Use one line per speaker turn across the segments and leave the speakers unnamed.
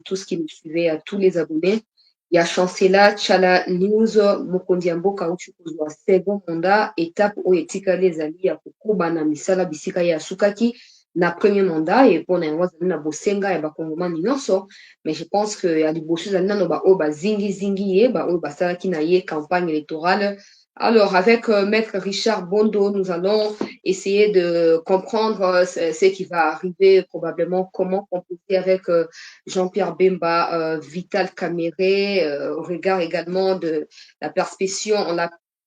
tous qui nous suivez, à tous les abonnés. Il y a Chancela Chala News, Mokondiambo Kauchu Kuzwa, second mandat, étape où etika les alliés à Kukuba na misala bisika ya Sukaki, na premier mandat, et pour na na bosenga et bakongoma nyonso, mais je pense que y a des bosses na no ba o ba zingi zingi ye, ba o ba salaki na ye campagne électorale. Alors, avec Maître Richard Bondo, nous allons essayer de comprendre ce qui va arriver, probablement comment composer avec Jean-Pierre Bemba, Vital Caméré, au regard également de la perspection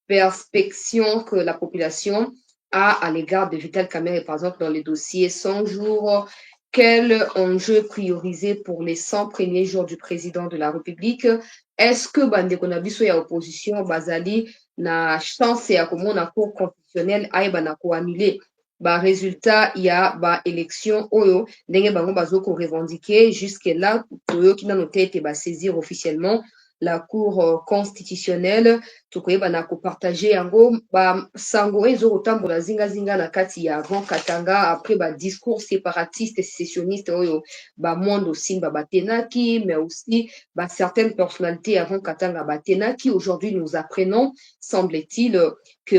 que la population a à l'égard de Vital Caméré, par exemple, dans les dossiers 100 jours. Quel enjeu prioriser pour les 100 premiers jours du président de la République? Est-ce que Bandeko Nabiso ya opposition, Bazali, na chance ya komona cour constitutionnelle ayeba na koannule ba résultat ya ba élection oyo ndenge bango bazoko revendiquer jusque là toyoki nano te ete saisir officiellement la cour constitutionnelle tokoyeba na kopartage yango basango ezokotambola zingazinga na kati ya Grand Katanga après ba discours séparatiste sécessionniste oyo bamondo simba batenaki, mais aussi certaines personnalités avant Katanga batenaki. Aujourd'hui nous apprenons, semble-t-il, que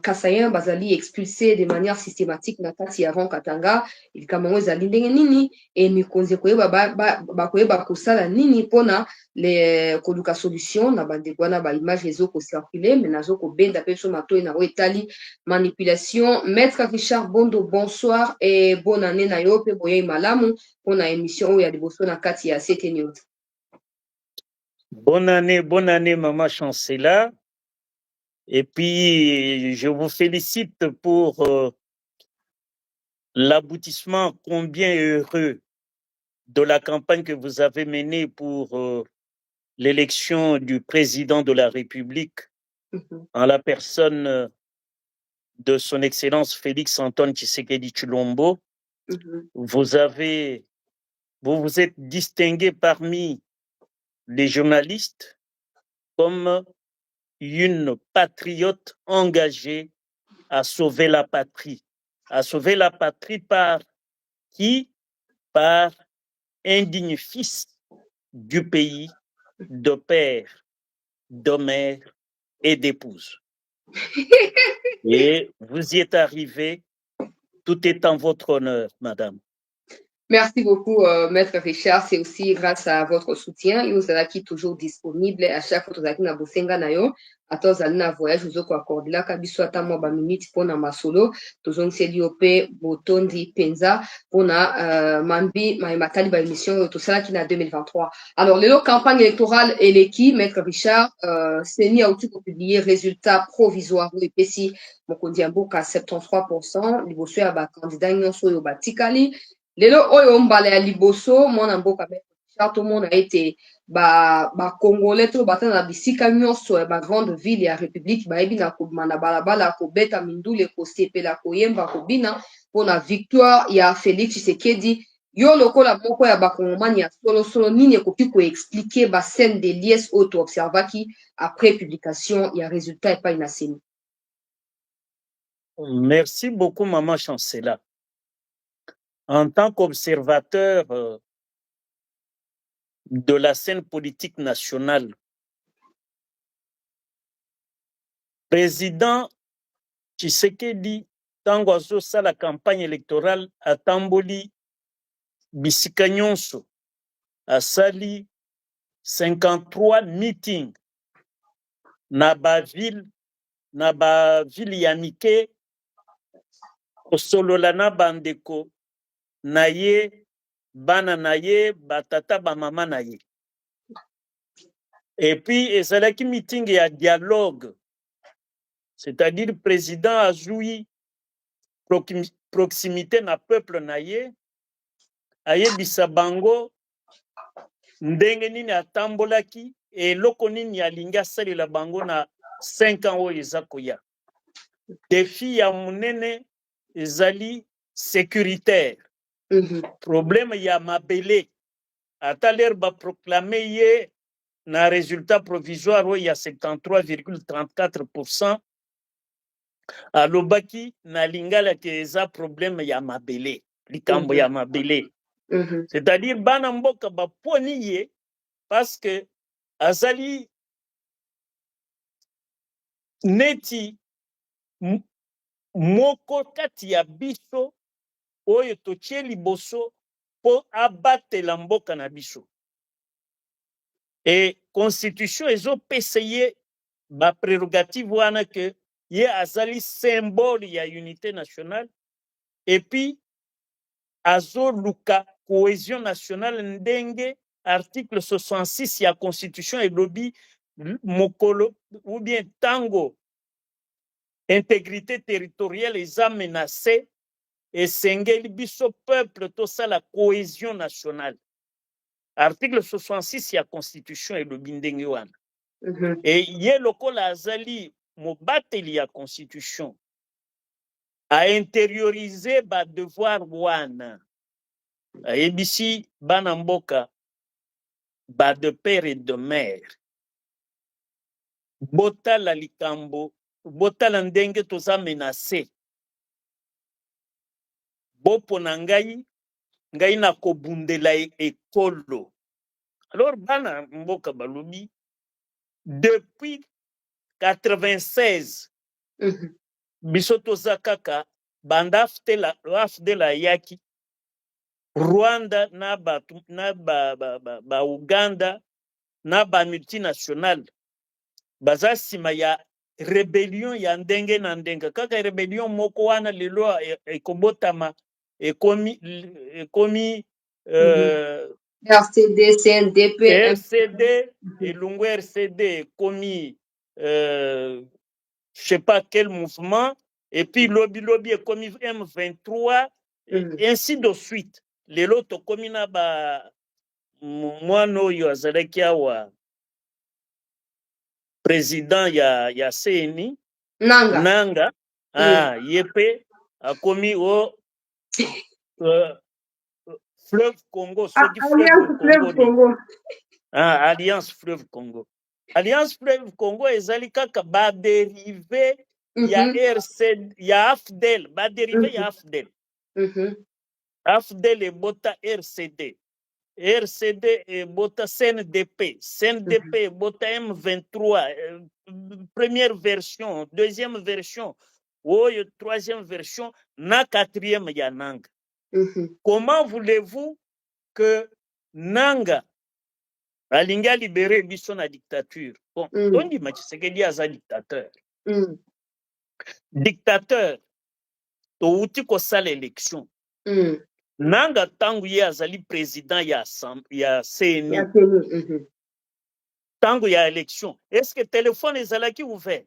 Kassayen bazali expulsé de manière systématique na kati ya Grand Katanga ilikamamo ezali ndenge nini et mikonzi koyeba kosala nini pona les koluka solution na bandeko wana ba image ezoko circuler mais nazoko benda pe so mato na etali manipulation. Maître Richard Bondo, bonsoir et bonne année na yo pe boye malamu pona émission oyo ya liboso na kati ya CT News.
Bonne année, Maman Chancela. Et puis, je vous félicite pour l'aboutissement combien heureux de la campagne que vous avez menée pour l'élection du président de la République en la personne de son Excellence Félix Antoine Tshisekedi Tshilombo. Vous vous êtes distingué parmi les journalistes comme une patriote engagée à sauver la patrie. À sauver la patrie par qui? Par un digne fils du pays, de père, de mère et d'épouse. Et vous y êtes arrivé, tout est en votre honneur, madame.
Merci beaucoup, Maître Richard. C'est aussi grâce à votre soutien. Et vous êtes toujours disponible à chaque fois que vous êtes na bosenga na yo. Ata ozali na voyage ozoko akordelaka biso ata mwa ba minute mpona masolo tozongiseli yo mpe botondi penza mpona mambi matali ba émission oyo tosalaki na 2023. Alors lelo campagne électorale eleki Maître Richard seni auti kopublier résultat provisoire oyo epesi mokonzi ya mboka 73% liboso ya bakandidat nyonso oyo batikali. Lelo oyo mbala ya liboso mwana mboka Richard tomona ete Congolais to batana na bisika nyonso ya ba grande ville ya République bayebi na kobima na balabala kobeta mindule kosepela koyemba kobina mpona victoire ya Félix Tshisekedi. Yo lokola moko ya bakongomani ya solo nini ekoki koexplike ba scène de liesse oyo toobservaki après publication ya résultat epai na seni.
Merci beaucoup, Maman Chancela. En tant qu'observateur de la scène politique nationale, président Tshisekedi tango azosala la campagne électorale atamboli bisika nyonso asali 53 meetings na ba ville ya mike osolola na bandeko na ye bana na ye batata bamama na ye. Et puis ezalaki meeting ya dialogue, c'est-à-dire le président a joui proximité na peuple na ye ayebisa bango ndenge nini atambolaki eloko nini alingi asalela bango na 5 ans oyo eza koya. Défi ya munene ezali sécuritaire. Problème ya mabele ata lere baproclame ye na résultat provisoire oyo ya 73,34%. Alobaki na lingala ke eza problème ya mabele, likambo ya mabele. C'est-à-dire bana mboka baponi ye parce que azali neti moko kati ya biso oyo totie liboso po abatela mboka na biso. Et constitution ezopesa ye ba prérogative wana que ye azali symbole ya unité nationale et puis azoluka cohésion nationale ndenge article 66 ya constitution elobi mokolo ou bien tango intégrité territoriale eza menacée esengeli biso peuple tosala cohésion nationale. Article 66 ya constitution elobi ndenge wana. Et ye lokola azali mobateli ya constitution a intérioriser ba devoir wana. Ayebisi bana mboka ba de père et de mère. Botala likambo, botala ndenge toza menacé. Bopo na ngai na kobundela ekolo. Alors bana mboka balobi depuis 96 biso toza kaka banda afdela yaki Rwanda na ba Uganda na ba multinational baza sima ya rébellion ya ndenge na ndenge kaka rébellion moko wana lelo ekobotama ekomi
RCD, CNDP,
RCD et Lungu RCD ekomi je sais pas quel mouvement et puis lobby ekomi M23 ainsi de suite. Lelo tokomi na ba mwana oyo azalaki awa président ya CNI Nanga yepe akomi o Fleuve Congo soki Fleuve Congo Alliance Fleuve Congo. Alliance Fleuve Congo ezali kaka ba dérivé ya RCD ya AFDEL ba dérivé ya AFDEL. AFDEL ebota RCD. RCD ebota CNDP. CNDP ebota M23. Première version, deuxième version, troisième version, na quatrième ya Nanga. Comment voulez-vous que Nanga alinga libérer biso na dictature? Bon, tondi Tshisekedi aza dictateur. Dictateur, touti kosala élection. Nanga tangu ye azali président ya CNI. Tangu ya élection. Est-ce que téléphone ezalaki ouvert?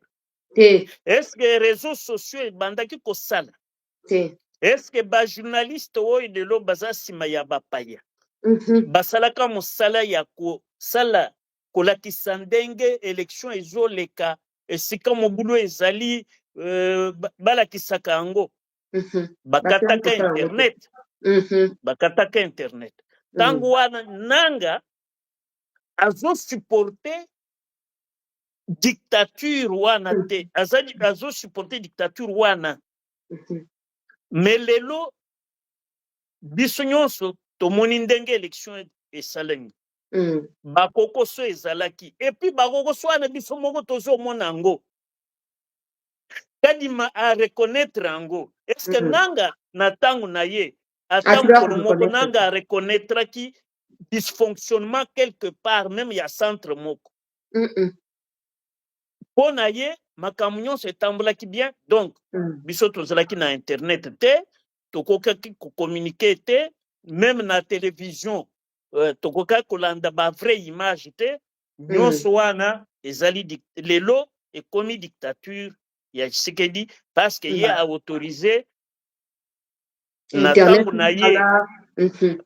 Est-ce que réseaux sociaux bandaki kosala? Est-ce que ba journaliste oyo lelo baza sima ya bapaya? Basalaka mosala ya kosala kolakisa ndenge élection ezoleka esika mobulu ezali balakisaka yango. Bakataka internet. Bakataka internet. Tango wana Nanga azo supporter dictature wana te. Azo supporter dictature wana. Mais lelo biso nyonso tomoni ndenge élection esalemi. Bakokoso ezalaki. Et puis bakokoso wana biso moko tozomona yango. Kadima a reconnaître yango. Est-ce que Nanga na tango na ye atango moko Nanga a reconnaître ki dysfonctionnement quelque part même ya centre moko. Pona ye makambo nyonso etambolaki bien. Donc biso tozalaki na internet te, tokokaki ko communiquer te, même na télévision tokokaki kolanda ba vraie image te. Nyonso wana ezali lelo ekomi dictature ya Tshisekedi parce que ye a autorisé na tango na ye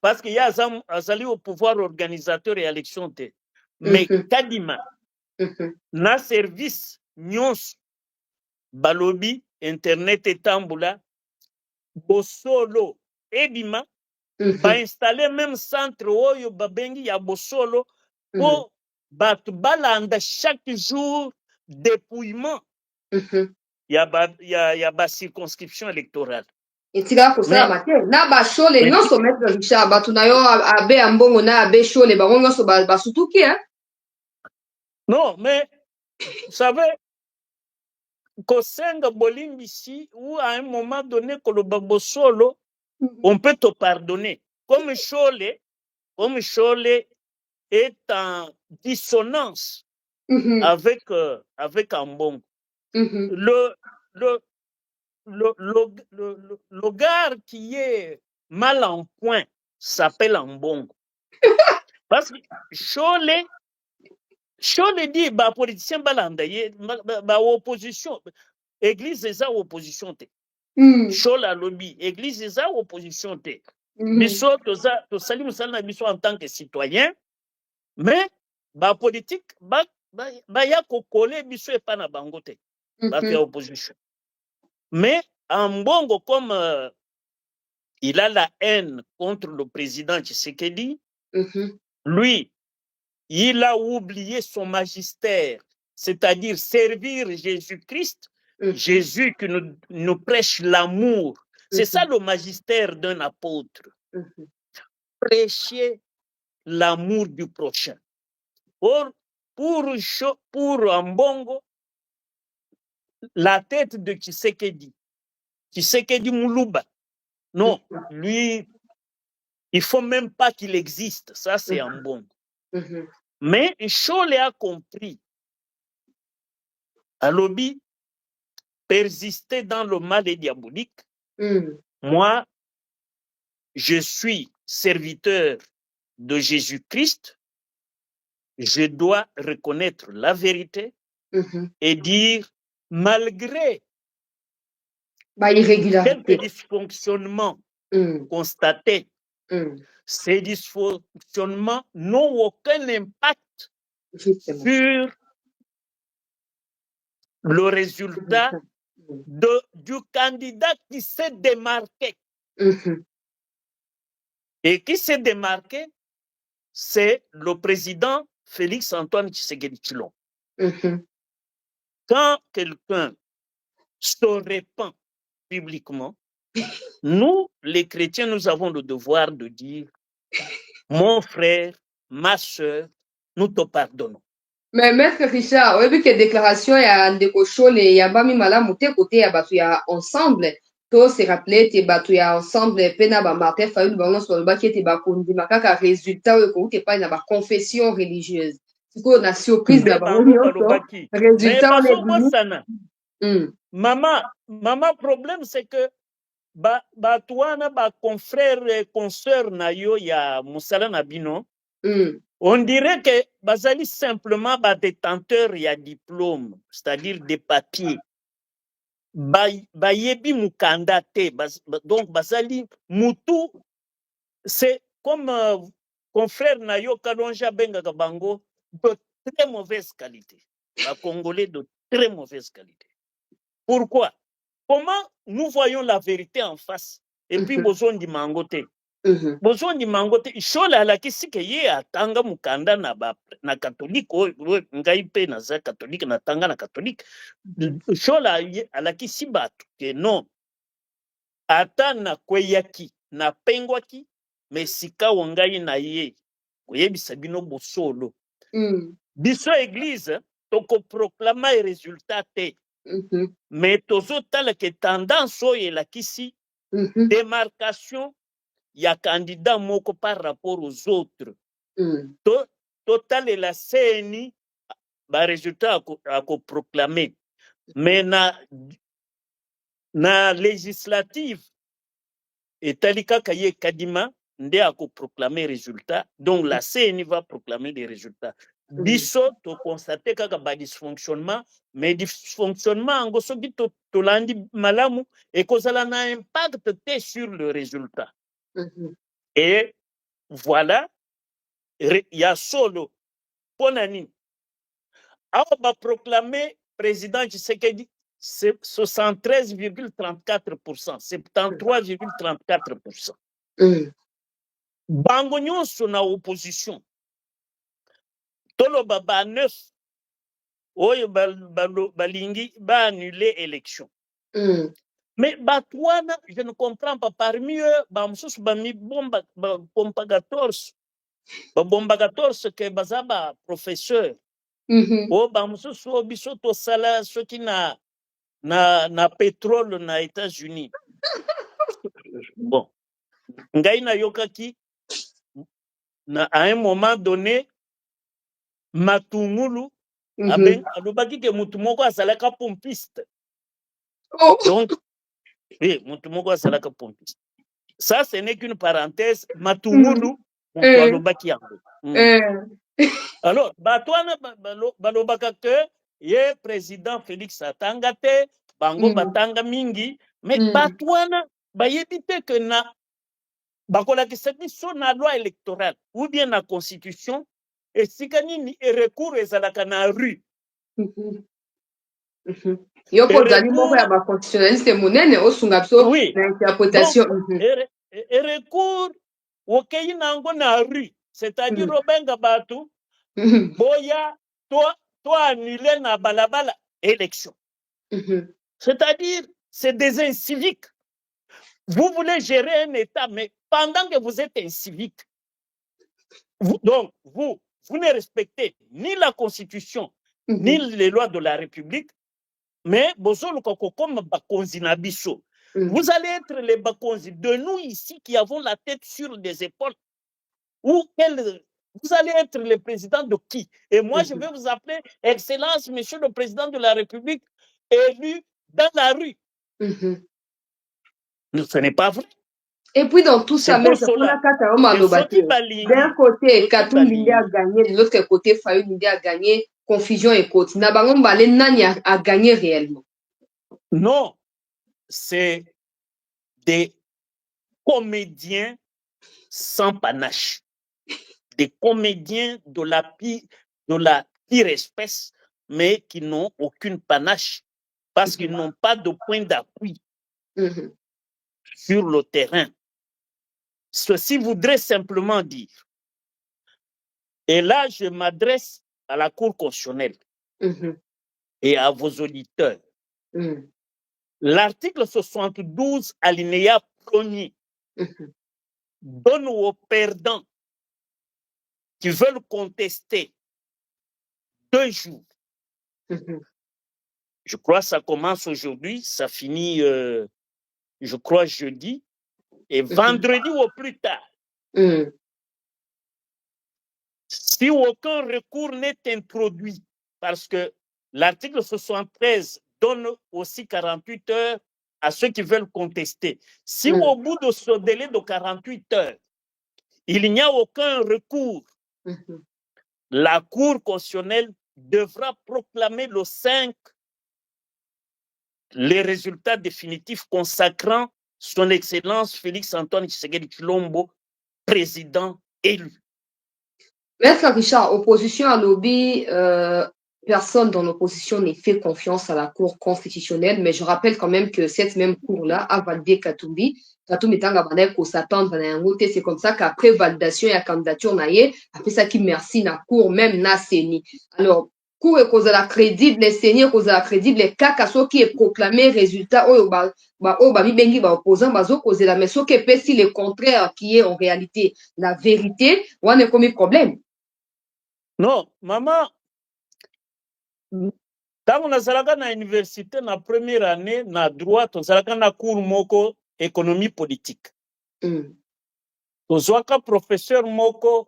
parce que ye azali au pouvoir organisateur et élection te. Mais kadima na service nyonso balobi internet etambula bosolo ebima ba installer même centre oyo babengi ya bosolo po batu balanda chaque jour dépouillement ya ba circonscription électorale.
etika kosalama te na bashole nyonso maître Richard bato na yo abe ya mbongo na abe shole bango nyonso basutuki
non mais vous savez kosenga bolimbisi ou à un moment donné koloba bosolo on peut te pardonner comme Chole est en dissonance avec Ambongo. Le gars qui est mal en point s'appelle Ambongo. Parce que Chole dit ba politicien balanda ba opposition église eza opposition te. Chole lobby église eza opposition te. Biso tosali musala na biso en tant que citoyen mais ba politique ba ya kokole biso epa na bango te bato ya opposition. Mais Ambongo comme il a la haine contre le président Tshisekedi, lui il a oublié son magistère, c'est-à-dire servir Jésus-Christ, Jésus qui nous prêche l'amour. C'est ça le magistère d'un apôtre. Prêcher l'amour du prochain. Or, pour Ambongo, la tête de Tshisekedi Moulouba, non, lui, il ne faut même pas qu'il existe. Ça, c'est Ambongo. Mais Chole a compris. Alobi, persister dans le mal et diabolique. Moi, je suis serviteur de Jésus-Christ. Je dois reconnaître la vérité et dire, malgré quelques dysfonctionnements constatés, ces dysfonctionnements n'ont aucun impact sur le résultat du candidat qui s'est démarqué. Et qui s'est démarqué, c'est le président Félix Antoine Tshisekedi Tshilombo. Quand quelqu'un se répand publiquement, nous, les chrétiens, nous avons le devoir de dire, mon frère, ma soeur, nous te pardonnons.
Mais maître Richard, oyebi ke déclaration ya ndeko Chole ya bami malamu te côté ya bato ya ensemble to se rappeler te bato ya ensemble pe na ba Martin Fayulu bango so balobaki ete bakondima kaka résultat oyo ekouti epai na baconfession religieuse sikoyo na surprise na bango nyonso résultat wana ebimi.
Mama problème c'est que bato wana baconfrère consœur na yo ya mosala na bino on dirait que bazali simplement détenteur ya diplôme, c'est-à-dire des papiers. Bayebi mukanda te, donc bazali mutu, c'est comme confrère Nayo Kalonja Benga Bango de très mauvaise qualité. Un Congolais de très mauvaise qualité. Pourquoi? Comment nous voyons la vérité en face et puis besoin du mangote? Besoin du mangote, Chola la kisike ye atanga mukanda na catholique ngai pe na za catholique na tanga na catholique. Chola ala kisibatu que non. Ata na kweyaki na pengwaki mais sika wangai na ye. Koyebisa bino bosolo. Biso église toko proclama les résultats te. Mais tozo tala que tendance oye la kisi démarcation il y a candidat moko par rapport aux autres. Total et la CNI, bah résultat à proclamer. Mais na législative, et talika kaye kadima, nde à proclamer résultat. Donc la CNI va proclamer les résultats. Biso, to constater kaka ba dysfonctionnement, mais dysfonctionnement en gosobi to landi malamu, et kozala na impact te sur le résultat. Et voilà, il y a solo, Ponani. On va proclamer président Tshisekedi 73,34%, 73,34%. Bango nyonso na opposition. Tolo baba 9, oyo balingi ba annuler élection. Mais Batouana, je ne comprends pas. Parmi eux, Bamsous, Bami Bomba 14, Bomba 14, que Bazaba, professeur. Oh, Bamsous, Obisoto Sala, ceux qui na pétrole na États-Unis. Bon. Ngaïna Yokaki, à un moment donné, Matungulu, alobaki ke mutumoko asalaka pompiste. Donc, oui, mutumoko asalaka pompiste. Ça, ce n'est qu'une parenthèse. Matungulu, alobaki yango. Alors, Batouana balobaka que ye président Félix Atangate, bango batanga mingi, mais Batouana bayebite que na bakolakisa biso na loi électorale ou bien na constitution esika nini recours ezalaka na rue.
Yo kozali moko ya baconstitutionnaliste monene osunga biso na interprétation.
Recours okei nango na rue, c'est-à-dire obenga bato boya to annule na balabala élection. C'est-à-dire c'est des inciviques. Vous voulez gérer un État, mais pendant que vous êtes incivique, donc vous ne respectez ni la Constitution, ni les lois de la République, mais vous allez être les bakonzi de nous ici qui avons la tête sur des épaules. Vous allez être le président de qui? Et moi, je vais vous appeler Excellence, Monsieur le Président de la République, élu dans la rue. Ce n'est pas vrai.
Et puis dans tout ça, d'un côté, Katumbi a gagné, de l'autre côté, Fayoulinde a gagné, confusion et côte. Nabangombale Nani a gagné réellement.
Non, c'est des comédiens sans panache, des comédiens de la pire espèce, mais qui n'ont aucune panache parce qu'ils n'ont pas de point d'appui sur le terrain. Ceci voudrait simplement dire, et là je m'adresse à la Cour constitutionnelle et à vos auditeurs, l'article 72 alinéa 1er donne aux perdants qui veulent contester 2 jours. Je crois que ça commence aujourd'hui, ça finit, je crois, jeudi, et vendredi au plus tard. Si aucun recours n'est introduit, parce que l'article 73 donne aussi 48 heures à ceux qui veulent contester. Si au bout de ce délai de 48 heures, il n'y a aucun recours, la Cour constitutionnelle devra proclamer le 5 les résultats définitifs consacrant son Excellence Félix-Antoine Tshisekedi Tshilombo, président élu.
Maître Richard, opposition à lobby, personne dans l'opposition n'est fait confiance à la Cour constitutionnelle, mais je rappelle quand même que cette même Cour-là a validé Katumbi. Katumbi tanga banaye ko s'attendre na yango te, c'est comme ça qu'après validation ya candidature na ye, après ça qui merci na Cour même na CENI. Alors, Cour est cause de la crédible, les CENI cause de la crédible, les cas qui est proclamé résultat oyo ba mi bengi ba opposant bazo cause la mais ce qui est si le contraire qui est en réalité la vérité, on est comme problème.
Non, maman, quand on a na université na première année na droit, on a na cours moko économie politique. Tozwaka professeur moko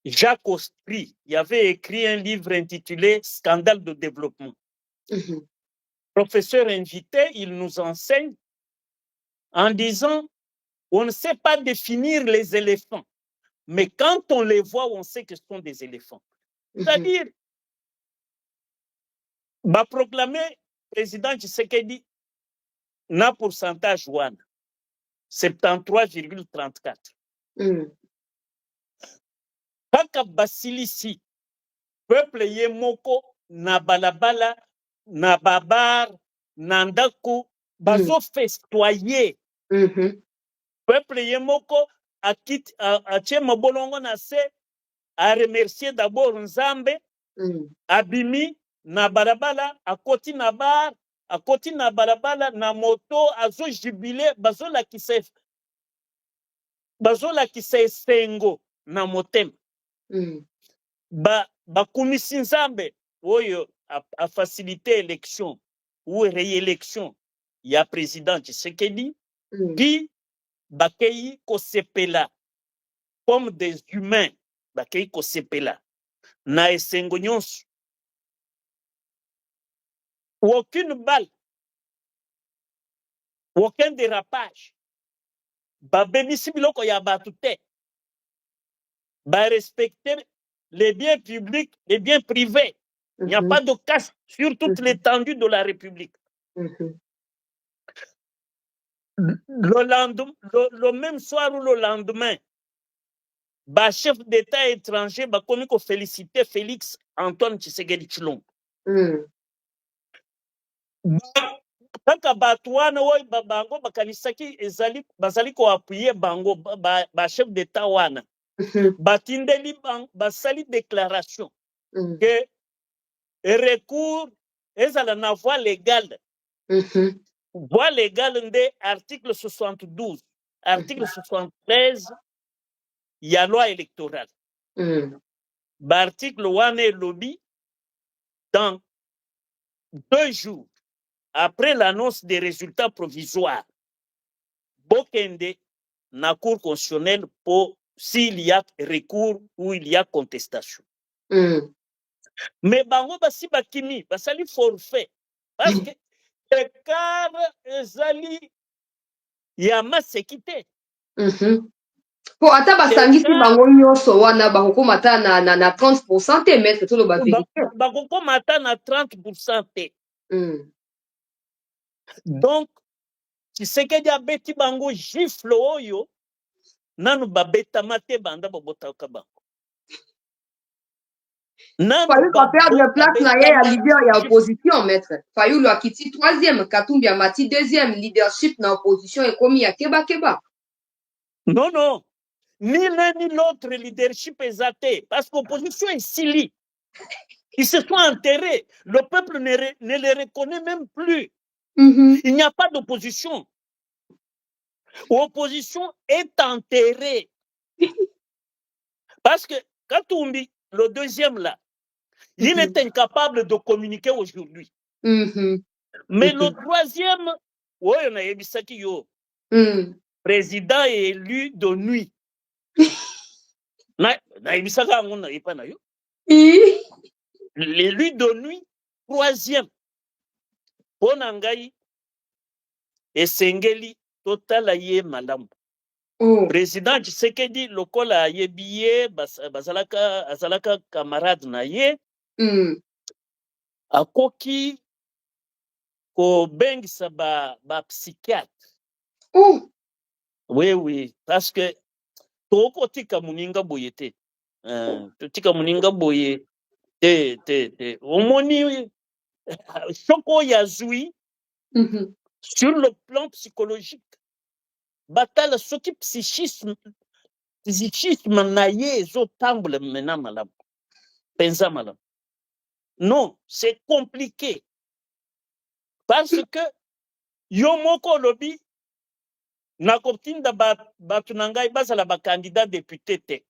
Jacques Ostry, il avait écrit un livre intitulé Scandale de développement. Professeur invité, il nous enseigne en disant on ne sait pas définir les éléphants, mais quand on les voit, on sait que ce sont des éléphants. C'est-à-dire, va proclamer président Tshisekedi na pourcentage 1, 73,34. Kaka basilisi, peuple ye moko na balabala, na babar, na ndaku, bazo festoyer. Peuple ye moko a tie mabolongo na se, a remercier d'abord Nzambe, abimi na balabala, a koti na bar, akoti na balabala na moto azo jubile bazola kisa esengo na motema. Bakumisi nzambe oyo a facilité élection ou réélection ya président Tshisekedi puis bakei kosepela comme des humains bakei kosepela na esengo nyonso. Aucune balle, aucun dérapage. Babemisi biloko ya batu te. Ba respecter les biens publics, les biens privés. Il n'y a pas de casse sur toute l'étendue de la République. Le même soir ou le lendemain, ba chef d'État étranger ba komi ko féliciter Félix Antoine Tshisekedi Tshilombo. Kaka bato wana oyo bango bakanisaki bazali ko appuyer bango ba chef d'État wana. Batindeli basali déclaration que recours ezala na voie légale. Voie légale nde article 72, article 73 ya loi électorale. Article wana elobi dans 2 jours après l'annonce des résultats provisoires bokende na cour constitutionnelle pour s'il y a recours ou il y a contestation. Mais bango basi bakimi basali forfait parce que écart ezali ya masekite.
Po ata basangisi bango nyonso wana bakokoma ta na 30% te maître tolo ba vérité.
Bakokoma ta na 30% te. Donc Tshisekedi abeti bango gifle oyo nanu babetama te banda babotaka bango.
Fayulu va perdre place na ye ya leader ya opposition maître. Fayulu akiti 3e, Katumbi amati 2e, leadership na opposition ekomi ya keba.
Non, non. Ni l'un ni l'autre leadership exaté. Parce que l'opposition est sili. Ils se sont enterrés. Le peuple ne les reconnaît même plus. Il n'y a pas d'opposition. L'opposition est enterrée. Parce que Katumbi, le 2e là, il est incapable de communiquer aujourd'hui. Mais le 3e, oui, on a Ebisaki yo. Président est élu de nuit. L'élu de nuit, 3e. Ponangai et Sengeli, total aye malam. Président Tshisekedi, lokola aye biye, azalaka camarade na ye, akoki ko bengisa ba psychiatre. Oui, parce que toko tika muninga boye te. Tika muninga boye te. Omoni choko yazui sur le plan psychologique. Batala soki psychisme na ye ezotambola mena malamu. Pensa malamu. Non, c'est compliqué. Parce que yo moko lobi na kotinda batu nangai bazala ba candidat député te.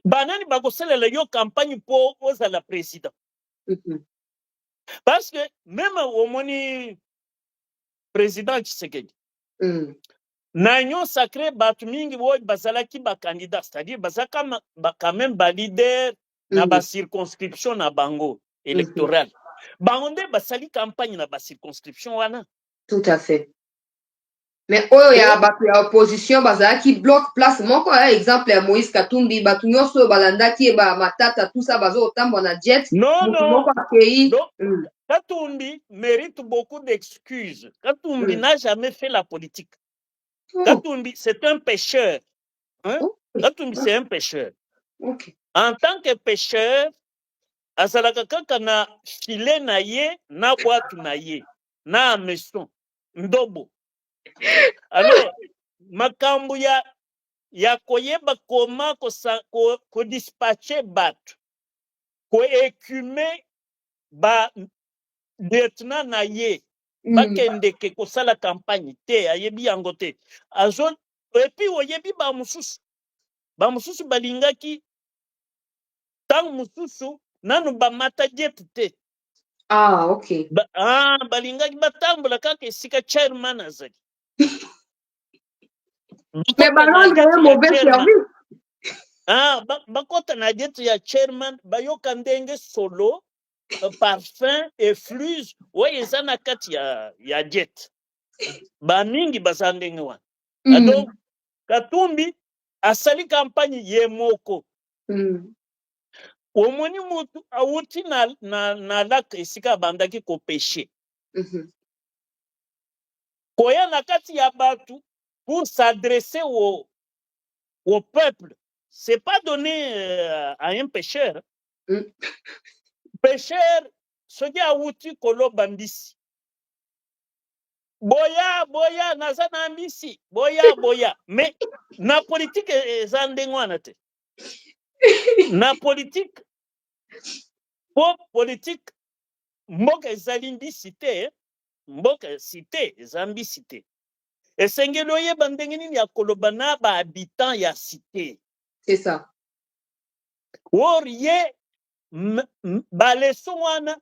Banani bakosalela yo campagne pour ozala président. Parce que même au moni président Tshisekedi na union sacrée batu mingi wo bazalaki ba candidat, c'est-à-dire bazaka quand même ba leader na ba circonscription na bango électorale. Bango nde basali campagne na ba circonscription wana.
Tout à fait. Mais oyo ya bato ya opposition bazalaki bloc place moko exemple ya Moïse Katumbi bato nyonso balandaki ba matata tout ça bazo otambo na jet.
Non. Katumbi mérite beaucoup d'excuses. Katumbi n'a jamais fait la politique. Katumbi, c'est un pêcheur. Katumbi, c'est un pêcheur. En tant que pêcheur, azalaka kaka na filet na ye, na boîte na ye, na maison, ndobo. Alors, makambu ya koyeba koma ko dispatcher batu, ko écumer lieutenant na ye bakendeke kosala campagne te ayebi yango te epuis oyebi bamosusu balingaki ntango mosusu nanu bamata jet te.
Ah, ok.
Balingaki batambola kaka esika chairman azali.
Mais balondre un mauvais service.
Bakota na jet ya chairman bayoka ndenge solo parfum effluge oyo eza na kati ya jet bamingi baza ndenge wana. Donc Katumbi asali campagne ye moko. Omoni mutu awuti na lake esika abandaki kopeshe koya na kati ya batu pour s'adresser au peuple. C'est pas donné à un pêcheur. Pêcheur soki awuti koloba mbisi boya naza na mbisi boya mais na politique eza ndenge wana te. Na politique mboka ezali mbisi te, mboka cité eza mbisi te. Esengeli oyeba ndenge nini ya koloba na bahabitant ya cité.
C'est ça.
Or ye baleson wana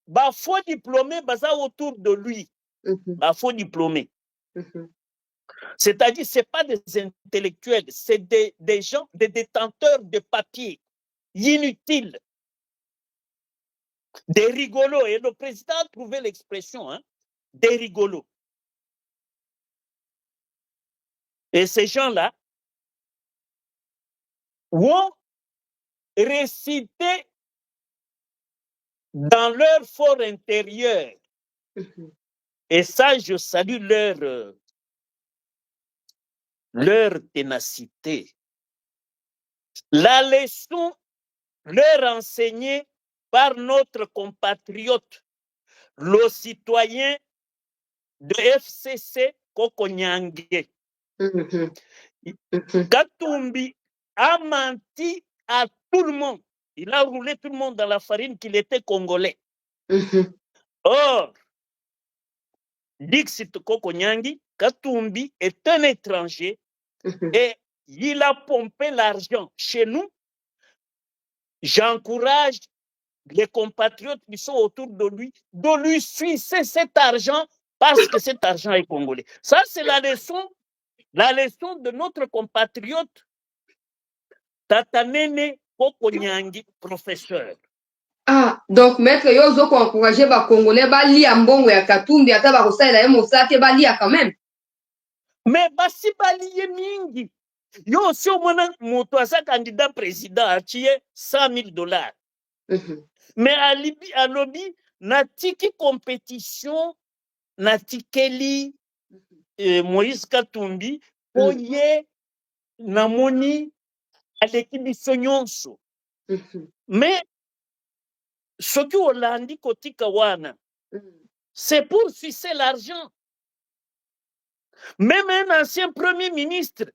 bafaux diplômés baza autour de lui. Bafaux diplômés. C'est-à-dire c'est pas des intellectuels, c'est des gens, des détenteurs de papier inutiles. Des rigolos. Et le président a trouvé l'expression, des rigolos. Et ces gens-là vont réciter dans leur fort intérieur. Et ça, je salue leur ténacité. La leçon leur enseignée par notre compatriote, le citoyen de FCC Kokonyange. Katumbi a menti à tout le monde. Il a roulé tout le monde dans la farine qu'il était congolais. Or, Dixit Kokonyangi, Katumbi est un étranger et il a pompé l'argent chez nous. J'encourage les compatriotes qui sont autour de lui sucer cet argent parce que cet argent est congolais. Ça, c'est la leçon de notre compatriote Tatanene Kokonyangi, professeur.
Ah, donc maître yozo ko encourager ba congolais ba lia mbongo ya Katumbi ata ba kosalela ye mosake ba lia quand même.
Mais basi baliye mingi. Yo si omona moto aza candidat président atie $100,000. Mais à lobby natiki compétition natikeli Moïse Katumbi oye namoni aleki biso nyonso. Mais ce qui Hollandi kotika wana c'est pour sucer l'argent. Même un ancien premier ministre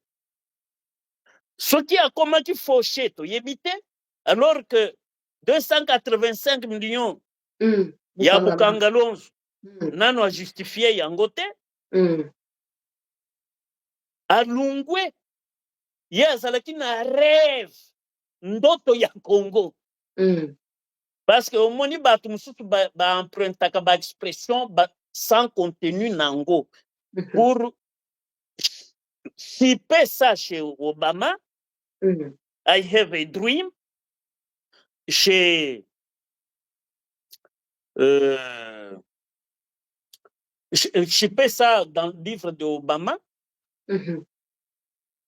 ce qui a commencé fauché alors que 285 millions ya Bukangalonzo nano a justifié yango te. Alungwe ye azalaki na rêve ndoto ya Congo. Parce que omoni bato mususu ba empruntaka ba expression sans contenu nango pour shipper ça chez Obama. I have a dream. Chez shipper ça dans le livre de Obama.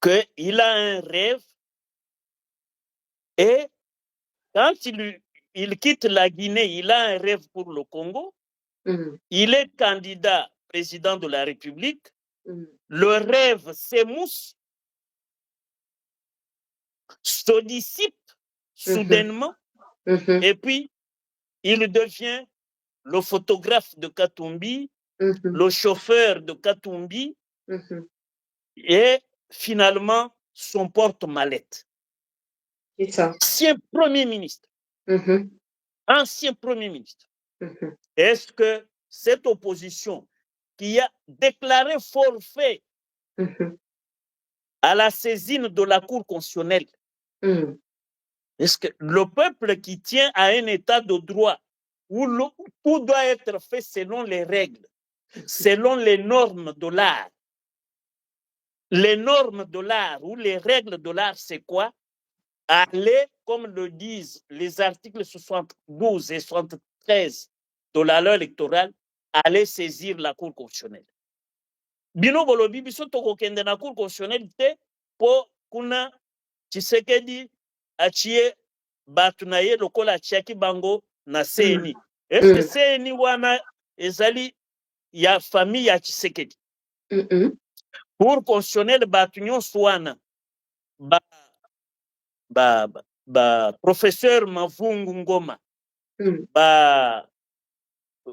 Qu'il a un rêve et quand il quitte la Guinée, il a un rêve pour le Congo. Il est candidat président de la République. Le rêve s'émousse, se dissipe soudainement et puis il devient le photographe de Katumbi, le chauffeur de Katumbi et finalement son porte-mallette.
C'est ça.
Ancien premier ministre. Ancien premier ministre. Est-ce que cette opposition qui a déclaré forfait à la saisine de la Cour constitutionnelle, est-ce que le peuple qui tient à un état de droit où tout doit être fait selon les règles, selon les normes de l'art, les normes de l'art ou les règles de l'art, c'est quoi? Aller, comme le disent les articles 72 et 73 de la loi électorale, aller saisir la Cour constitutionnelle. Bino bolobi biso tokokende na Cour constitutionnelle te po kuna Tshisekedi achie batu na ye lokola achiaki bango na CNI. Est-ce que CNI wana ezali ya famille ya Tshisekedi? Cour constitutionnelle batu nyonso wana professeur Mavungu Ngoma,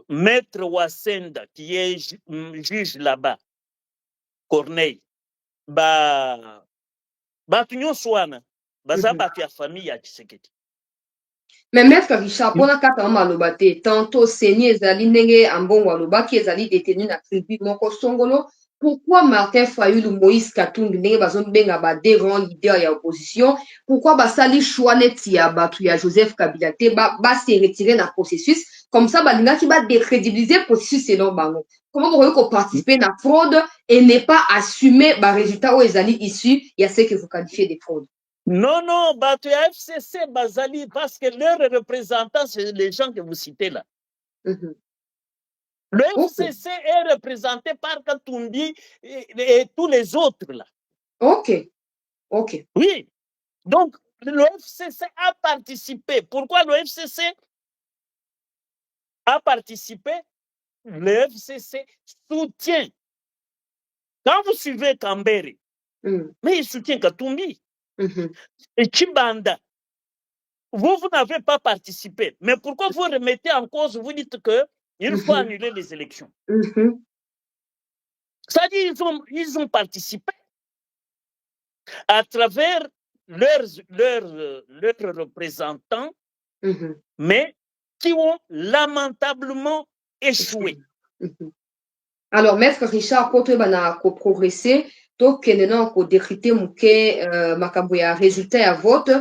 maître Wasenda qui est juge là-bas, Corneille, batu nyonso wana baza batu ya famille ya Tshisekedi.
Mais maître Richard, pour la carte malobate, tantôt Seni ezali ndenge ambongo alobaki ezali détenu na tribu moko songolo. Pourquoi Martin Fayulu, Moïse Katumbi, ndenge bazombenga ba deux grands leaders ya opposition, pourquoi basali choix neti ya batu ya Joseph Kabila te ba se retirer na processus comme ça balingaki ba décrédibiliser processus selon bango. Comment vous pouvez participer na fraude et ne pas assumer ba résultat ou ezali issu ya ce que vous qualifiez de fraude?
Non, non, bato ya FCC bazali parce que leurs représentants, c'est les gens que vous citez là. Le FCC est représenté par Katumbi et tous les autres là.
Ok.
Oui. Donc, le FCC a participé. Pourquoi le FCC a participé? Le FCC soutient. Quand vous suivez Kambere, mais il soutient Katumbi. Et Chibanda, vous n'avez pas participé. Mais pourquoi vous remettez en cause, vous dites qu'il faut annuler les élections? C'est-à-dire qu'ils ont participé à travers leurs représentants, mais qui ont lamentablement échoué.
Alors, maître Richard, pour te progresser, to kenena ko décrypter muke makambo ya résultat ya vote,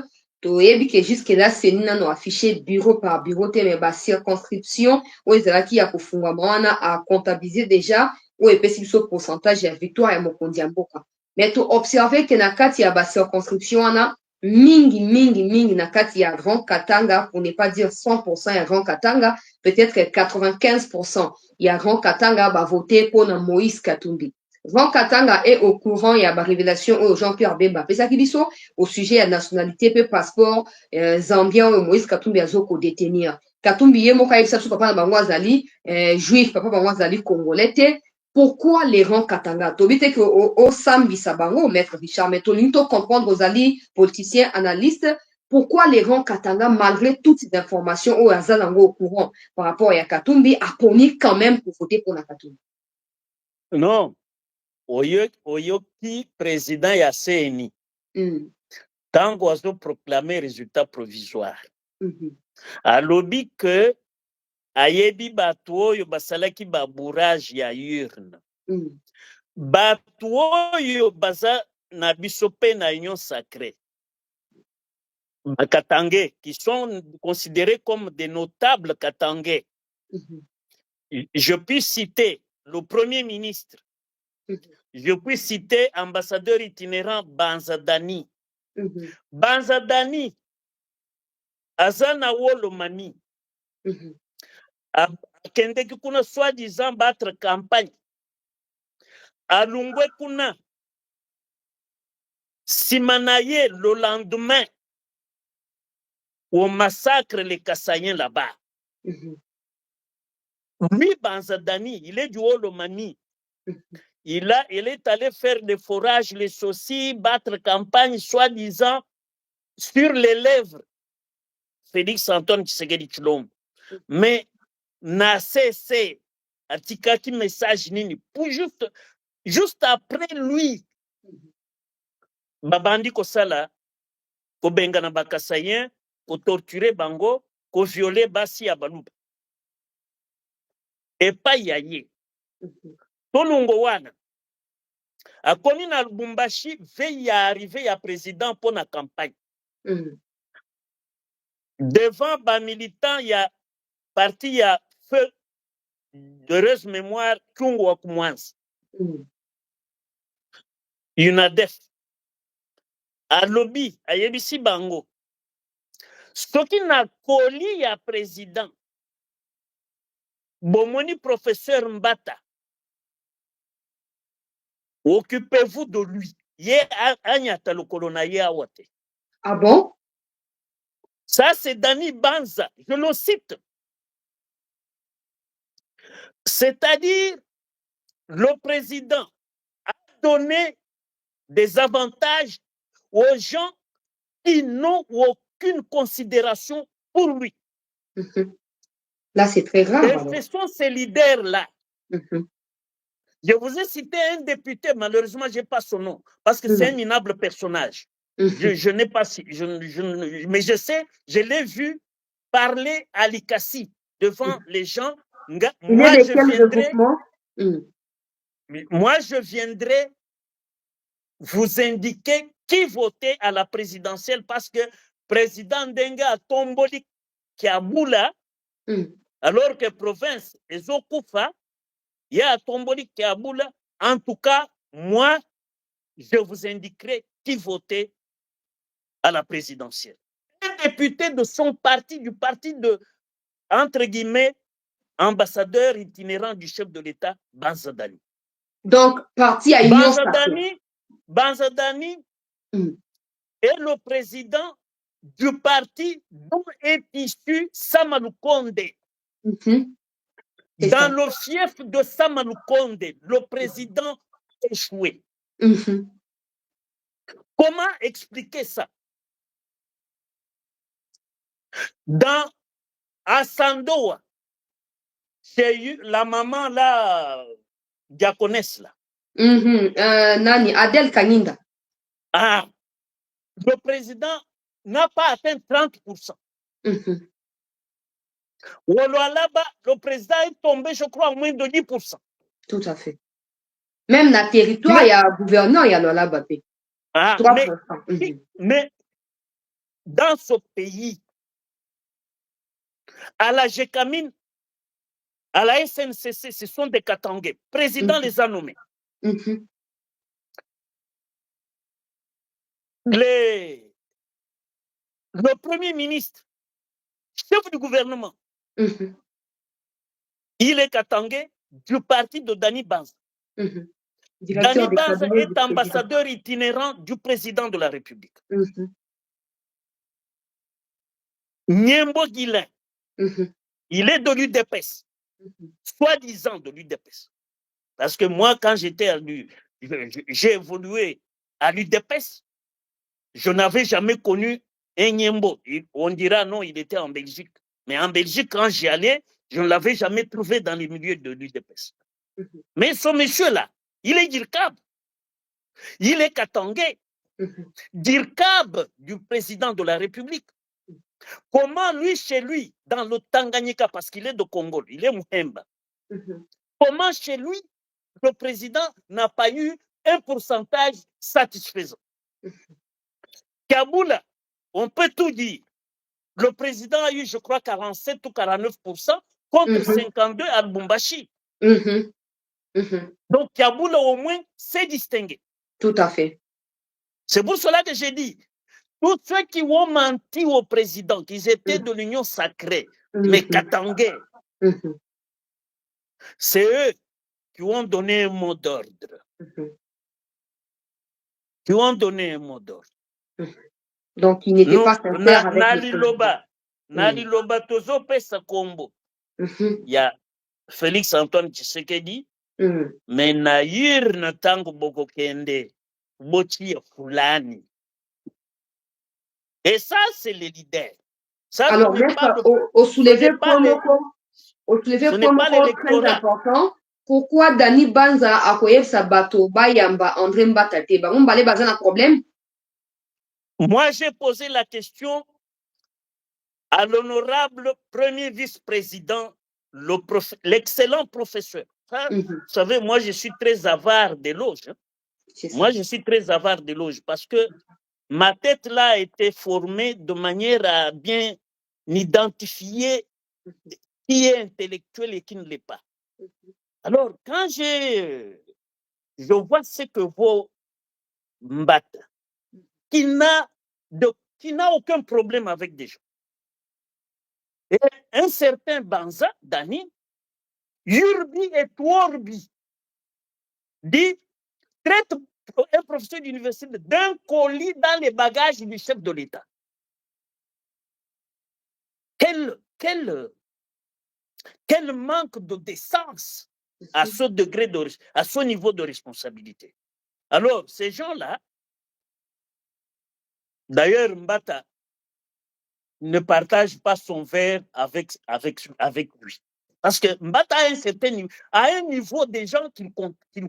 to yebi que jusque là c'est nano affiché bureau par bureau te mais ba circonscription ou ezalaki ya kofungwa wana a comptabiliser déjà ou epesi biso pourcentage ya victoire ya mokonzi ya mboka. Mais to observer que na kati ya ba circonscription wana mingi na kati ya Grand Katanga, pour ne pas dire 100% ya Grand Katanga, peut-être 95% ya Grand Katanga va voter pour Moïse Katumbi. Grand Katanga est au courant, il y a une révélation au Jean-Pierre Bemba. Pesakibiso, au sujet de la nationalité, peu passeport, Zambien, Moïse Katumbi a zoko détenir. Katumbi ye moka yebisa su papa na bango azali juif, papa bango azali congolais. Pourquoi les rangs Katanga? Tobite que au sambisa bango, maître Richard, mais tolinto comprendre aux ali politiciens, analystes, pourquoi les rangs Katanga, malgré toutes ces informations au Azalango au courant par rapport à Katumbi, a poni quand même pour voter pour Katumbi?
Non. Oyoki président ya CNI. Tant qu'on a proclamé résultat provisoire. Alobi que ayebi batu oyo basalaki ba bourrage ya urne. Batu oyo baza na biso pe na union sacrée. Katangais, qui sont considérés comme des notables katangais. Je puis citer le Premier ministre. Je puis citer ambassadeur itinérant Banzadani. Banzadani, Azana Wolomani, Kendeki kuna soi-disant battre campagne. Alungwe kuna, Simanaye le lendemain, au massacre les Kassaïens là-bas. Lui, Banzadani, il est du Wolomani. Il est allé faire des forages, les saucis, battre campagne, soi-disant, sur les lèvres. Félix Antoine Tshisekedi Tshilombo. Mais, n'a cessé, atikaki message nini, pour juste après lui, babandi kosala, ko benga na bakasayen, ko torturer bango, ko violer basi ya baluba. epai ya ye tolongo wana akomi na Lubumbashi veille ya arrivé ya président pour la campagne devant ba militant ya parti ya feu d'heureuse mémoire Kyungu wa Kumwanza UNADEF alobi ayebisi bango soki na koli ya président bomoni professeur Mbata occupez-vous de lui ye anyata lokolo na ye awa te.
Ah bon?
Ça c'est Dani Banza, je le cite. C'est-à-dire le président a donné des avantages aux gens qui n'ont aucune considération pour lui.
Là, c'est très grave.
Et ce sont ces leaders-là. Je vous ai cité un député, malheureusement, je n'ai pas son nom, parce que c'est un minable personnage. Je n'ai pas, mais je sais, je l'ai vu parler à l'ICASI devant les gens. Moi, je viendrai vous indiquer qui votait à la présidentielle parce que président Denga a tomboli Kiaboula, alors que province Ezokoufa, il y a tomboli Kiaboula. En tout cas, moi, je vous indiquerai qui votait à la présidentielle. Un député de son parti, du parti de, entre guillemets, ambassadeur itinérant du chef de l'État, Banzadani.
Donc, parti à Union Sacrée.
Banzadani est le président du parti dont est issu Samalukonde. Dans le fief de Samalukonde, le président échoué. Comment expliquer ça? Dans Assandoa, c'est la maman là, diaconesse là.
Nani, Adèle Kaninda.
Ah, le président n'a pas atteint 30%. Là-bas, le président est tombé, je crois, à moins de 10%.
Tout à fait. Même dans le territoire, il y a un gouverneur, il y a là-bas.
Ah, mais dans ce pays, à la GECAMIN, à la SNCC, ce sont des Katangais. Président les a nommés. Le premier ministre, chef du gouvernement, il est Katangais du parti de Dani Banza. Dani Banza est ambassadeur itinérant du président de la République. Niembo Guilain, il est de l'UDPS, soi-disant de l'UDPS. Parce que moi, quand j'étais à j'ai évolué à l'UDPS, je n'avais jamais connu un Niembo. On dira non, il était en Belgique. Mais en Belgique, quand j'y allais, je ne l'avais jamais trouvé dans les milieux de l'UDPS. Mais ce monsieur-là, il est Dirkab. Il est Katangais. Dirkab du président de la République. Comment lui, chez lui, dans le Tanganyika, parce qu'il est de Congo, il est Mouhemba, comment chez lui, le président n'a pas eu un pourcentage satisfaisant? Kaboula, on peut tout dire. Le président a eu, je crois, 47 ou 49% contre 52 à Lubumbashi. Donc, Kaboula, au moins, s'est distingué.
Tout à fait.
C'est pour cela que j'ai dit, tous ceux qui ont menti au président, qu'ils étaient de l'Union sacrée, mais Katangais, c'est eux qui ont donné un mot d'ordre. Qui ont donné un mot d'ordre.
Donc, il n'était pas sincère avec
Nali Loba Tozo Pesa Kombo. Il y a Félix Antoine Tshisekedi, mais Naïr Natango Boko Kende, Bochi Fulani. Et ça, c'est les leaders. Ça,
alors, au soulevé point très important, pourquoi Dani Banza a koyeb sa bateau Bayamba André Mbatate? On va aller baser un problème.
Moi, j'ai posé la question à l'honorable premier vice-président l'excellent professeur. Vous savez, moi, je suis très avare d'éloges. Hein. Moi, je suis très avare d'éloges parce que ma tête là a été formée de manière à bien identifier qui est intellectuel et qui ne l'est pas. Alors, quand je vois ce que vaut Mbata, qui n'a aucun problème avec des gens. Et un certain Banza, Dani, Yurbi et Tuorbi, dit, traite un professeur d'université d'un colis dans les bagages du chef de l'État. Quel manque de décence à ce degré, à ce niveau de responsabilité. Alors, ces gens-là, d'ailleurs, Mbata ne partage pas son verre avec lui. Parce que Mbata à un niveau des gens qu'il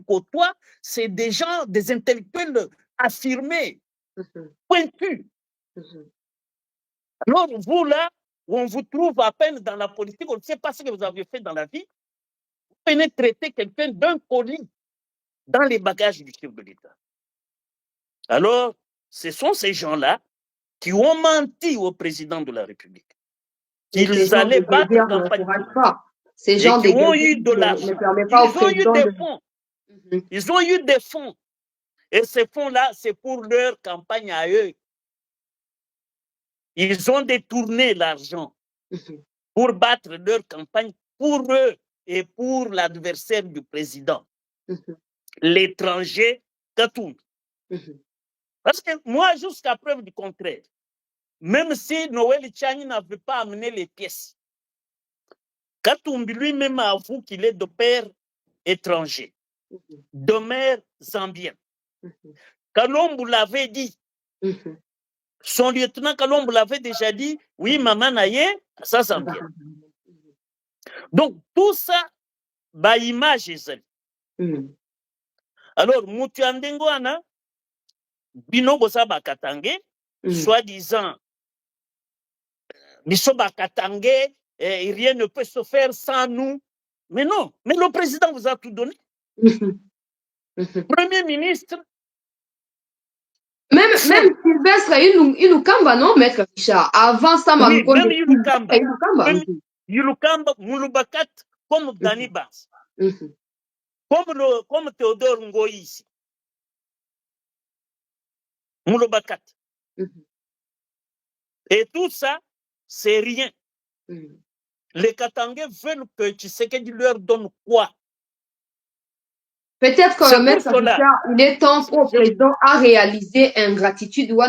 côtoie, c'est des gens, des intellectuels affirmés, pointus. Alors, vous là, où on vous trouve à peine dans la politique, on ne sait pas ce que vous avez fait dans la vie, vous venez traiter quelqu'un d'un colis dans les bagages du chef de l'État. Alors, ce sont ces gens-là qui ont menti au président de la République. Ils allaient battre campagne.
Ces gens
qui ont eu de l'argent. Ils ont eu des fonds. Ils ont eu des fonds. Et ces fonds-là, c'est pour leur campagne à eux. Ils ont détourné l'argent pour battre leur campagne pour eux et pour l'adversaire du président. L'étranger Katumbi. Parce que moi, jusqu'à preuve du contraire, même si Noël Tchani n'avait pas amené les pièces, Katumbi lui-même avoue qu'il est de père étranger, de mère zambienne. Kalombo l'avait dit. Son lieutenant Kalombo l'avait déjà dit, oui, maman naye, ça zambien. Donc, tout ça, bah, image est Alors, Moutiandengo ana, bino bosa bakatangé, soi-disant, biso bakatangé, rien ne peut se faire sans nous. Mais non, mais le président vous a tout donné. Premier ministre.
Même Sylvestre, il nous kamba, non, maître Richard? Avant ça,
oui, même Yulukamba, Mouloubakat, comme Dani Bas. Comme Théodore Ngoï ici. Mouloubakat. Et tout ça, c'est rien. Les Katangais veulent que Tshisekedi leur donne quoi?
Peut-être que maître Richard, il est temps pour le président à réaliser ingratitude ou a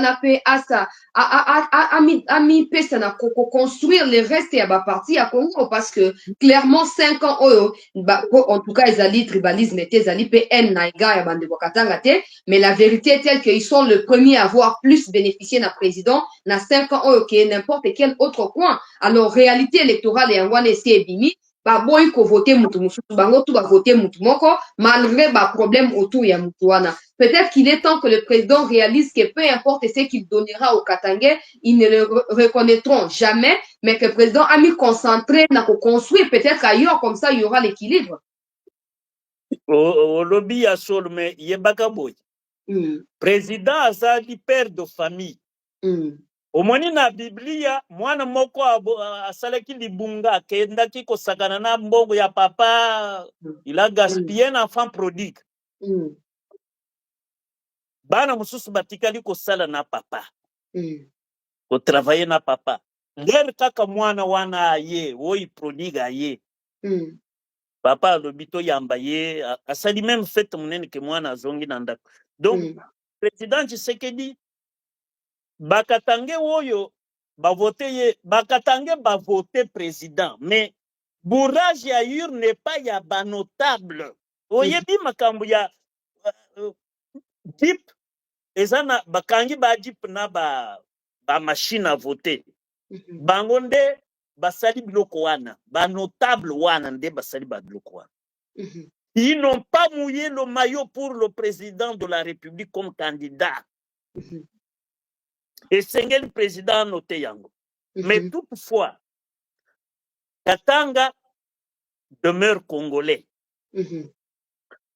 mis Pessana construire les restes à la partie à Congo parce que clairement 5 ans, en tout cas, ils allaient tribalisme, ils allaient PN, Naïga et Bandebokatangate, mais la vérité est telle qu'ils sont le premier à avoir plus bénéficié d'un président dans 5 ans, que n'importe quel autre coin. Alors, réalité électorale et en c'est bimi. Baboy ko voter mutu mususu bango tout va voter mutu moko malgré ba problème autour ya mutu wana. Peut-être qu'il est temps que le président réalise que peu importe ce qu'il donnera au Katangais, ils ne le reconnaîtront jamais, mais que le président a mis concentré na ko construire peut-être ailleurs, comme ça il y aura l'équilibre.
Au lobby ya sol mais yebaka boy. Président azali père de famille. Omoni na Biblia mwana moko asalaki libunga akendaki kosakana na mbongo ya papa, il a gaspillé un enfant prodigue. Bana mususu batikali kosala na papa, kotravailler na papa. Ler kaka mwana wana aye, oyi prodigue aye. Papa alobito yamba ye, asali même fête munene ke mwana azongi na ndako. Donc, président Tshisekedi Bakatange oyo Bakatange ba voté président, mais bourrage ya n'est pas ya ba notable. Oyebi makambo ya Jeep ezana bakangi ba Jeep na ba machine à voter. Bango nde basali biloko wana, ba notable wana nde basali ba biloko wana. Ils n'ont pas mouillé le maillot pour le président de la République comme candidat. Et c'est le président noté yango. Mais toutefois, Katanga demeure congolais.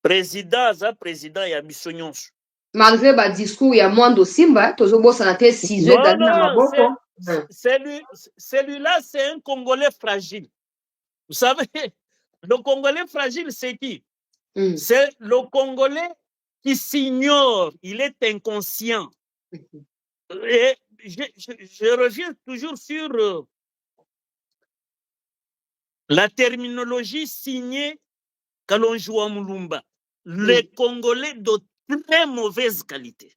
Président, ça président ya biso nyonso.
Malgré le discours, il y a moins de Simba, toujours ça n'a été 6 heures dans Maboko.
Celui-là, c'est un Congolais fragile. Vous savez, le Congolais fragile, c'est qui? C'est le Congolais qui s'ignore, il est inconscient. Et je reviens toujours sur la terminologie signée Kalonjoua Moulumba. Les Congolais de très mauvaise qualité.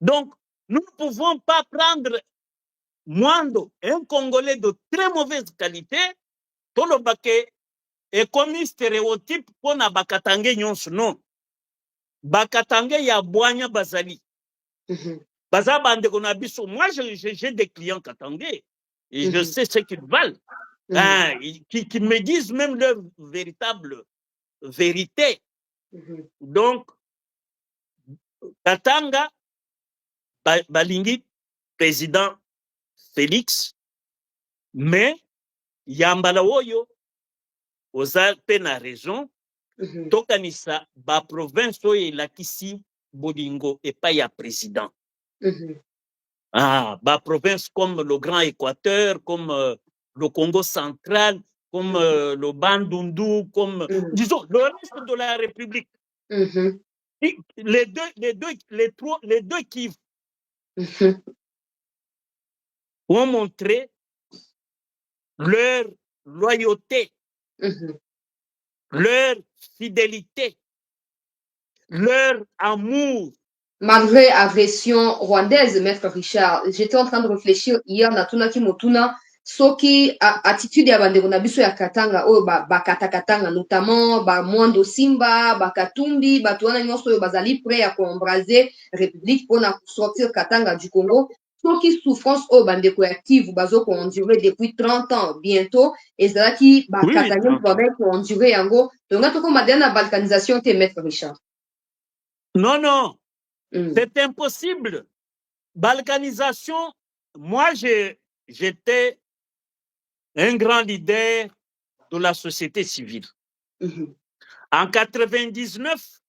Donc, nous ne pouvons pas prendre Mwando, un Congolais de très mauvaise qualité, pour le baquet, et comme stéréotype pour na Bakatangue nyonso, non. Bakatangue ya Boanya Bazali. Bazabande Gonabiso, moi j'ai des clients katangais, et je sais ce qu'ils valent, qui me disent même leur véritable vérité. Donc, Katanga, Balingi, président Félix, mais Yambala Oyo, aux Alpes na raison, Tokanisa, ba province et la Kissi, Bolingo, et pas ya président. Ba province comme le Grand Équateur, comme le Congo central, comme le Bandundu, comme, disons, le reste de la République. Les deux Kivu ont montré leur loyauté, leur fidélité, leur amour.
Malgré l'agression rwandaise, Maître Richard, j'étais en train de réfléchir hier, Natunaki Motuna, soki attitude ya bandeko na biso ya Katanga, oyo Katanga, notamment Mwando Simba, Katumbi, bato wana nyonso oyo bazali prêt ya koembraser République pour sortir Katanga du Congo. Soki souffrance oyo bandeko ya Kivu bazo ko endurer depuis 30 ans bientôt, ezalaki Katanga ko endurer yango, donc toko madena balkanisation te, Maître Richard.
Non, non. C'est impossible. Balkanisation, moi, j'étais un grand leader de la société civile. En 1999,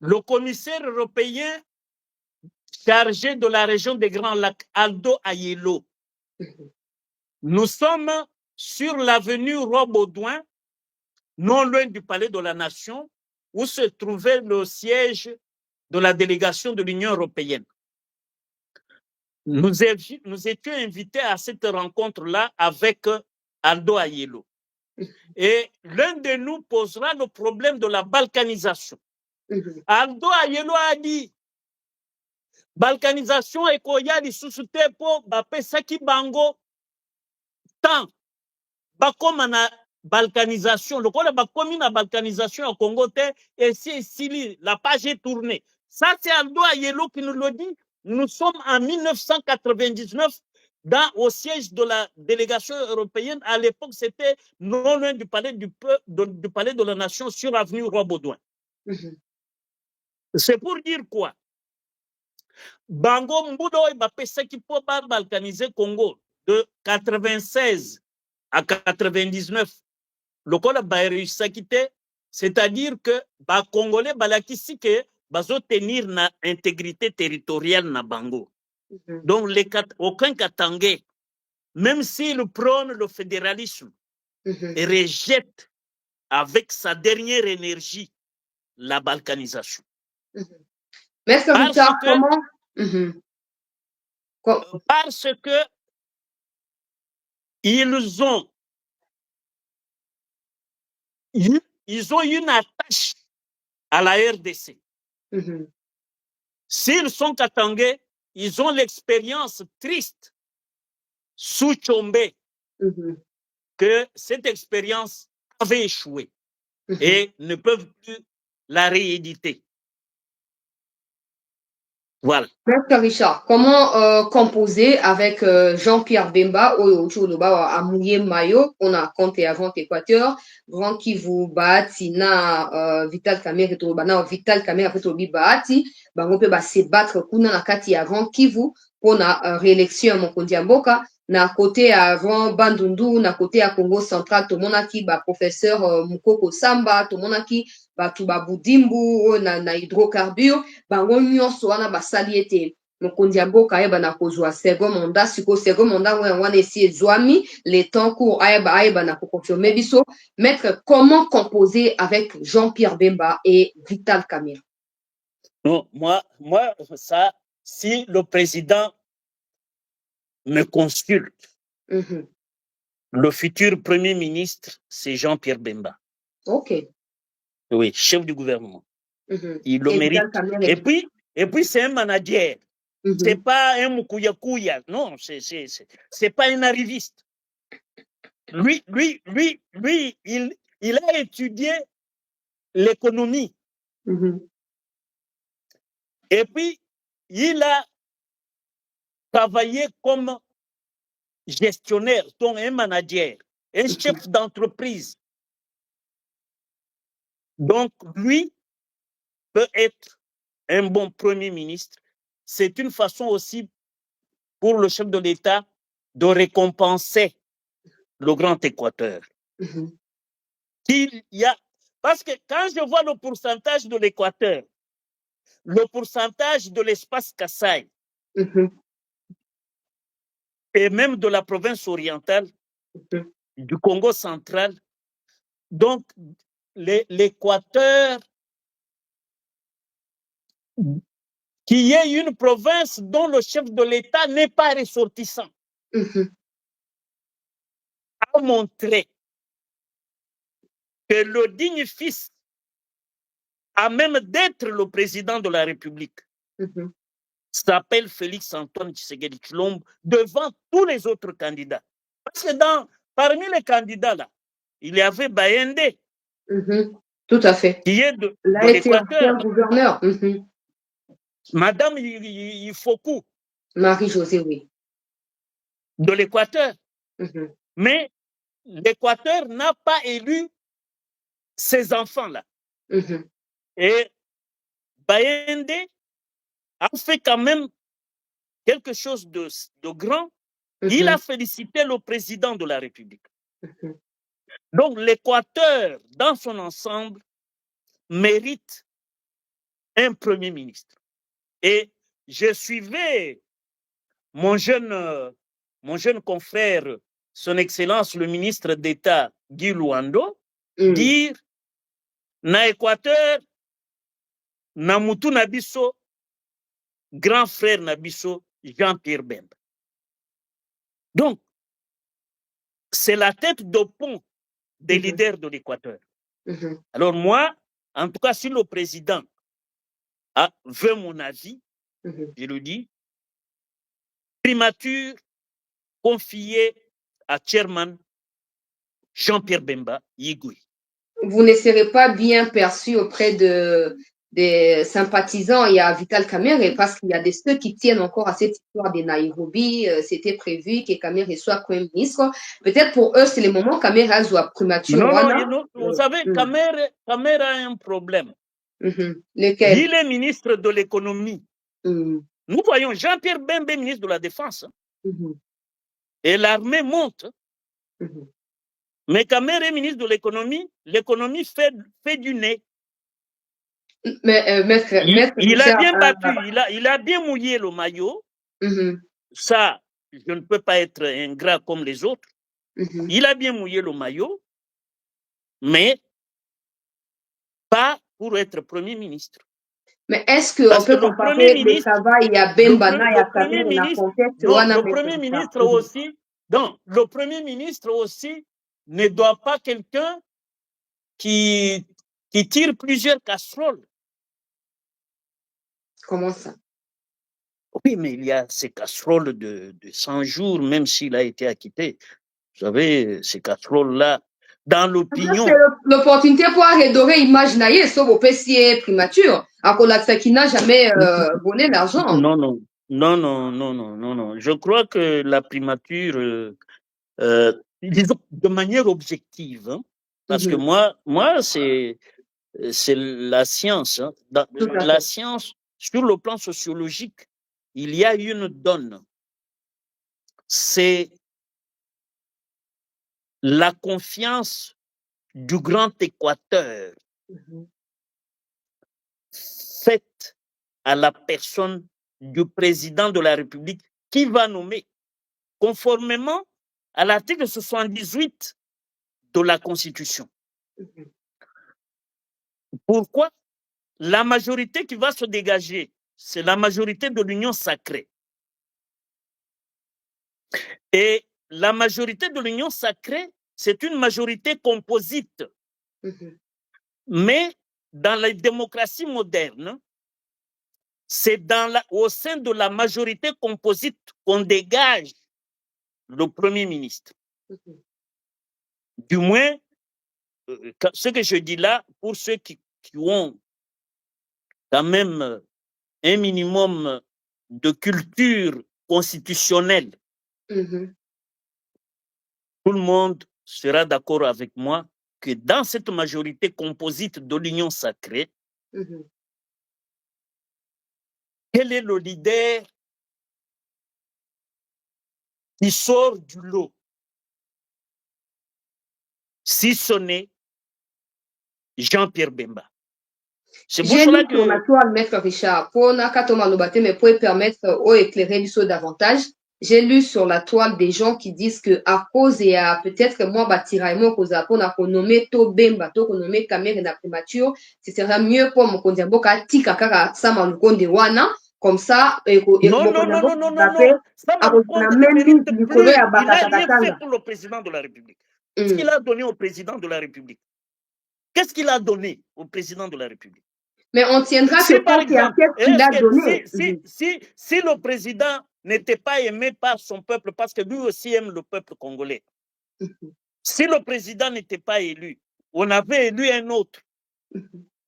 le commissaire européen chargé de la région des Grands Lacs, Aldo Ayelo, nous sommes sur l'avenue Roi-Baudouin, non loin du Palais de la Nation, où se trouvait le siège de la délégation de l'Union européenne. Nous étions invités à cette rencontre-là avec Aldo Ayelo. Et l'un de nous posera le problème de la balkanisation. Aldo Ayelo a dit, balkanisation et koyali susute po bapesaki bango tant bakoma na balkanisation. Le quoi bakomi na balkanisation au Congo te et si la page est tournée. Ça c'est Aldo Ayelo qui nous le dit. Nous sommes en 1999 au siège de la délégation européenne. À l'époque, c'était non loin du palais du palais de la Nation sur l'avenue Roi-Baudouin. C'est pour dire quoi? Bango Mbudo qui peut pas balkaniser Congo de 96 à 99. Le col c'est-à-dire que les Congolais balakisi que bazo tenir na intégrité territoriale na Bango. Donc aucun Katangais, même s'il prône le fédéralisme, rejette avec sa dernière énergie la balkanisation.
Maître Richard, comment
parce que ils ont une attache à la RDC. S'ils sont Katangais, ils ont l'expérience triste sous Tchombe que cette expérience avait échoué et ne peuvent plus la rééditer. Voilà.
Maître Richard, comment composer avec Jean-Pierre Bemba au à Mouye Mayo, on a compté avant Équateur, Grand Kivu Bahati na Vital Kamerhe Torobana, Vital Kamerhe après Torobi Bahati, bango pe ba se battre kuna na kati avant Kivu pour la réélection Mokonzi Mboka. na côté avant Bandundu, na côté à Congo central, tomonaki ba professeur Mukoko Samba, tomonaki bato ba Budimbu na hydrocarbure, bango nyonso wana basali ete mokonzi ya mboka ayeba na kozwa second mandat, siko second mandat wana esi ezwami, le temps court ayeba na koconfirme biso. Maître, comment composer avec Jean-Pierre Bemba et Vital Kamerhe?
Non, moi, ça, si le président me consulte, le futur Premier ministre, c'est Jean-Pierre Bemba.
Ok.
Oui, chef du gouvernement. Il le mérite. Et puis c'est un manager. C'est pas un moukouya-kouya. Non, c'est pas un arriviste. Lui, il a étudié l'économie. Et puis, il a travaillé comme gestionnaire, donc un manager, un chef d'entreprise. Donc, lui peut être un bon Premier ministre. C'est une façon aussi pour le chef de l'État de récompenser le Grand Équateur. Parce que quand je vois le pourcentage de l'Équateur, le pourcentage de l'espace Kasaï, et même de la province orientale, du Congo central, donc l'Équateur, qui est une province dont le chef de l'État n'est pas ressortissant, a montré que le digne fils, à même d'être le président de la République, s'appelle Félix Antoine Tshisekedi Tshilombo devant tous les autres candidats. Parce que parmi les candidats là, il y avait Bayende.
Tout à fait.
Qui est de
l'Équateur. Gouverneur.
Madame Ifoku.
Marie-Josée, oui.
De l'Équateur. Mais l'Équateur n'a pas élu ses enfants-là. Et Bayende a fait quand même quelque chose de grand. Il a félicité le président de la République. Donc l'Équateur, dans son ensemble, mérite un Premier ministre. Et je suivais mon jeune confrère, son Excellence le ministre d'État Guy Luando, dire na Équateur, na mutu nabiso, grand frère nabiso, Jean-Pierre Bemba. Donc, c'est la tête de pont des leaders de l'Équateur. Alors moi, en tout cas, si le président veut mon avis, je le dis, primature confiée à chairman Jean-Pierre Bemba Yigui.
Vous ne serez pas bien perçu auprès des sympathisants et à Vital Kamerhe parce qu'il y a des ceux qui tiennent encore à cette histoire de Nairobi. C'était prévu que Kamerhe soit Premier ministre. Peut-être pour eux, c'est le moment Kamerhe soit primature.
Non, vous savez, Kamerhe a un problème.
Lequel?
Il est ministre de l'économie. Nous voyons Jean-Pierre Bemba, ministre de la Défense. Et l'armée monte. Mais Kamerhe est ministre de l'économie, l'économie fait du nez.
Mais,
il a bien battu, il a bien mouillé le maillot. Ça, je ne peux pas être ingrat comme les autres. Il a bien mouillé le maillot, mais pas pour être Premier ministre.
Mais est-ce qu'on peut comparer le travail à Bembana et à Kamerhe dans le contexte?
Le Premier ministre aussi, donc, le Premier ministre aussi ne doit pas quelqu'un qui tire plusieurs casseroles.
Comment ça?
Oui, mais il y a ces casseroles de 100 jours, même s'il a été acquitté. Vous savez, ces casseroles-là, dans l'opinion.
C'est l'opportunité pour redorer l'image naïe, sauf au PCA primature, à cause qui n'a jamais volé l'argent.
Non. Je crois que la primature, disons, de manière objective, hein, parce que moi c'est la science. Hein. La science, sur le plan sociologique, il y a une donne. c'est la confiance du Grand Équateur faite à la personne du président de la République qui va nommer conformément à l'article 78 de la Constitution. Pourquoi? La majorité qui va se dégager, c'est la majorité de l'Union sacrée. Et la majorité de l'Union sacrée, c'est une majorité composite. Mais dans la démocratie moderne, c'est au sein de la majorité composite qu'on dégage le Premier ministre. Du moins, ce que je dis là, pour ceux qui ont quand même un minimum de culture constitutionnelle, tout le monde sera d'accord avec moi que dans cette majorité composite de l'Union sacrée, quel est le leader qui sort du lot? Si ce n'est Jean-Pierre Bemba. C'est pour cela que...
Sur la toile, Maître Richard, pour mais pour permettre au éclairer du saut davantage, j'ai lu sur la toile des gens qui disent que à cause et à peut-être moi batiraimo cause pour na nommer to Bemba to nommer Kamere na primature, ce sera mieux pour mon kondiambo ka tika kaka sama lukonde wana comme ça
non, Samalukonde ne mérite plus. Il n'a rien fait pour le président de la République. Qu'est-ce qu'il a donné au président de la République? Qu'est-ce qu'il a donné au président de la République?
Mais on tiendra
si, par exemple,
qu'il a donné.
Si le président n'était pas aimé par son peuple, parce que lui aussi aime le peuple congolais, si le président n'était pas élu, on avait élu un autre,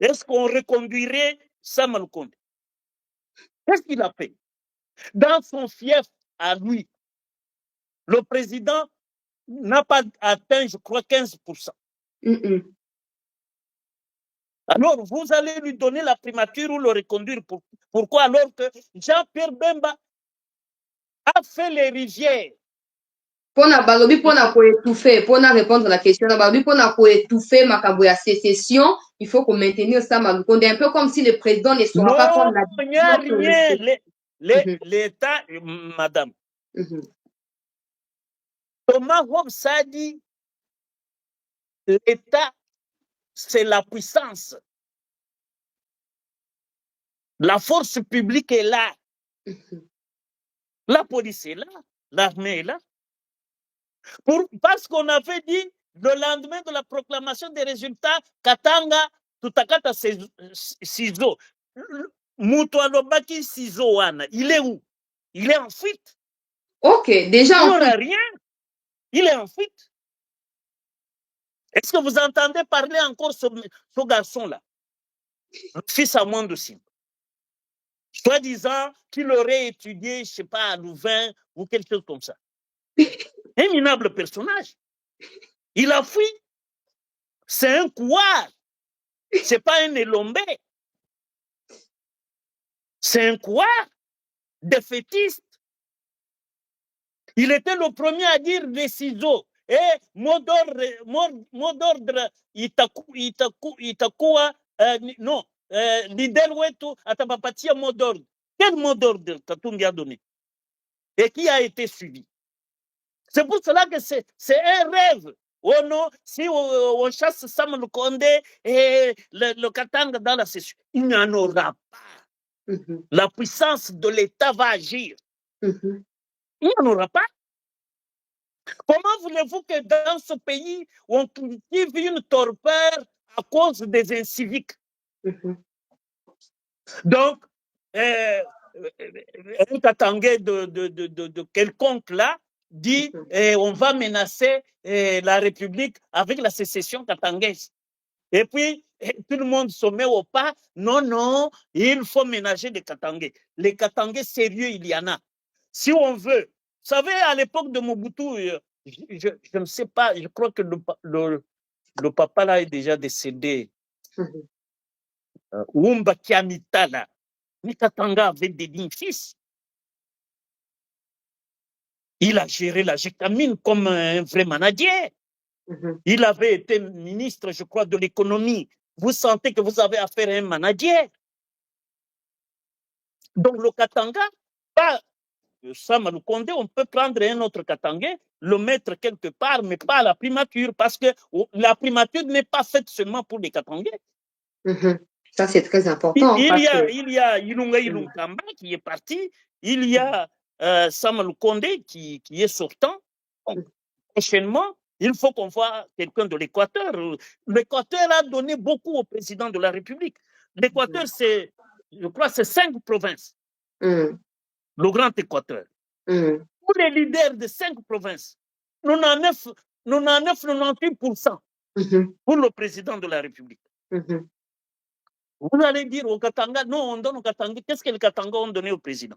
est-ce qu'on reconduirait Samalukonde? Qu'est-ce qu'il a fait? Dans son fief à lui, le président n'a pas atteint, je crois, 15%. Alors, vous allez lui donner la primature ou le reconduire. Pourquoi? Alors que Jean-Pierre Bemba a fait les rivières.
Pour étouffer, pour répondre à la question, pour étouffer ma sécession, il faut qu'on maintienne ça, un peu comme si le président ne soit pas prendre la
décision. Non, il n'y a rien. L'État, madame. Thomas Hobbes a dit, l'État, c'est la puissance. La force publique est là. La police est là. L'armée est là. Parce qu'on avait dit, le lendemain de la proclamation des résultats, Katanga, Tutakata Sizo, Mutualobaki Sizo, il est où? Il est en fuite.
Ok, déjà
il n'y a rien. Il est en fuite. Est-ce que vous entendez parler encore ce garçon-là? Le fils à moins de Simba. Soi-disant qu'il aurait étudié, je ne sais pas, à Louvain ou quelque chose comme ça. Un minable personnage. Il a fui. C'est un couard. Ce n'est pas un élombé. C'est un couard défaitiste. Il était le premier à dire les ciseaux. Et mot d'ordre, Itakuwa, non, Lidel Wetu, Atapapatia, mot d'ordre. Quel mot d'ordre Katumbi a donné? Et qui a été suivi? C'est pour cela que c'est un rêve. Oh non, si on chasse Samalukonde et le Katanga dans la session, il n'y en aura pas. La puissance de l'État va agir. Il n'y en aura pas. Comment voulez-vous que dans ce pays, on cultive une torpeur à cause des inciviques? Donc, un Katangais de quelconque là dit on va menacer la République avec la sécession katangaise. Et puis, tout le monde se met au pas. Non, non, il faut ménager les Katangais. Les Katangais sérieux, il y en a. Si on veut, vous savez, à l'époque de Mobutu, je ne sais pas, je crois que le papa là est déjà décédé. Oumba Kiamita là. Mais Katanga avait des dignes fils. Il a géré la Gécamine comme un vrai manager. Il avait été ministre, je crois, de l'économie. Vous sentez que vous avez affaire à un manager. Donc le Katanga, pas Sama Lukonde, on peut prendre un autre Katangais, le mettre quelque part, mais pas à la primature, parce que la primature n'est pas faite seulement pour les Katangais.
Ça, c'est très important.
Il y a Ilunga Ilunkamba qui est parti, il y a Sama Lukonde qui est sortant. Donc, prochainement, il faut qu'on voit quelqu'un de l'Équateur. L'Équateur a donné beaucoup au président de la République. L'Équateur, c'est, je crois, c'est 5 provinces. Le Grand Équateur. Pour les leaders de 5 provinces, 98% pour le président de la République. Vous allez dire au Katanga, non, on donne au Katanga. Qu'est-ce que les Katanga ont donné au président?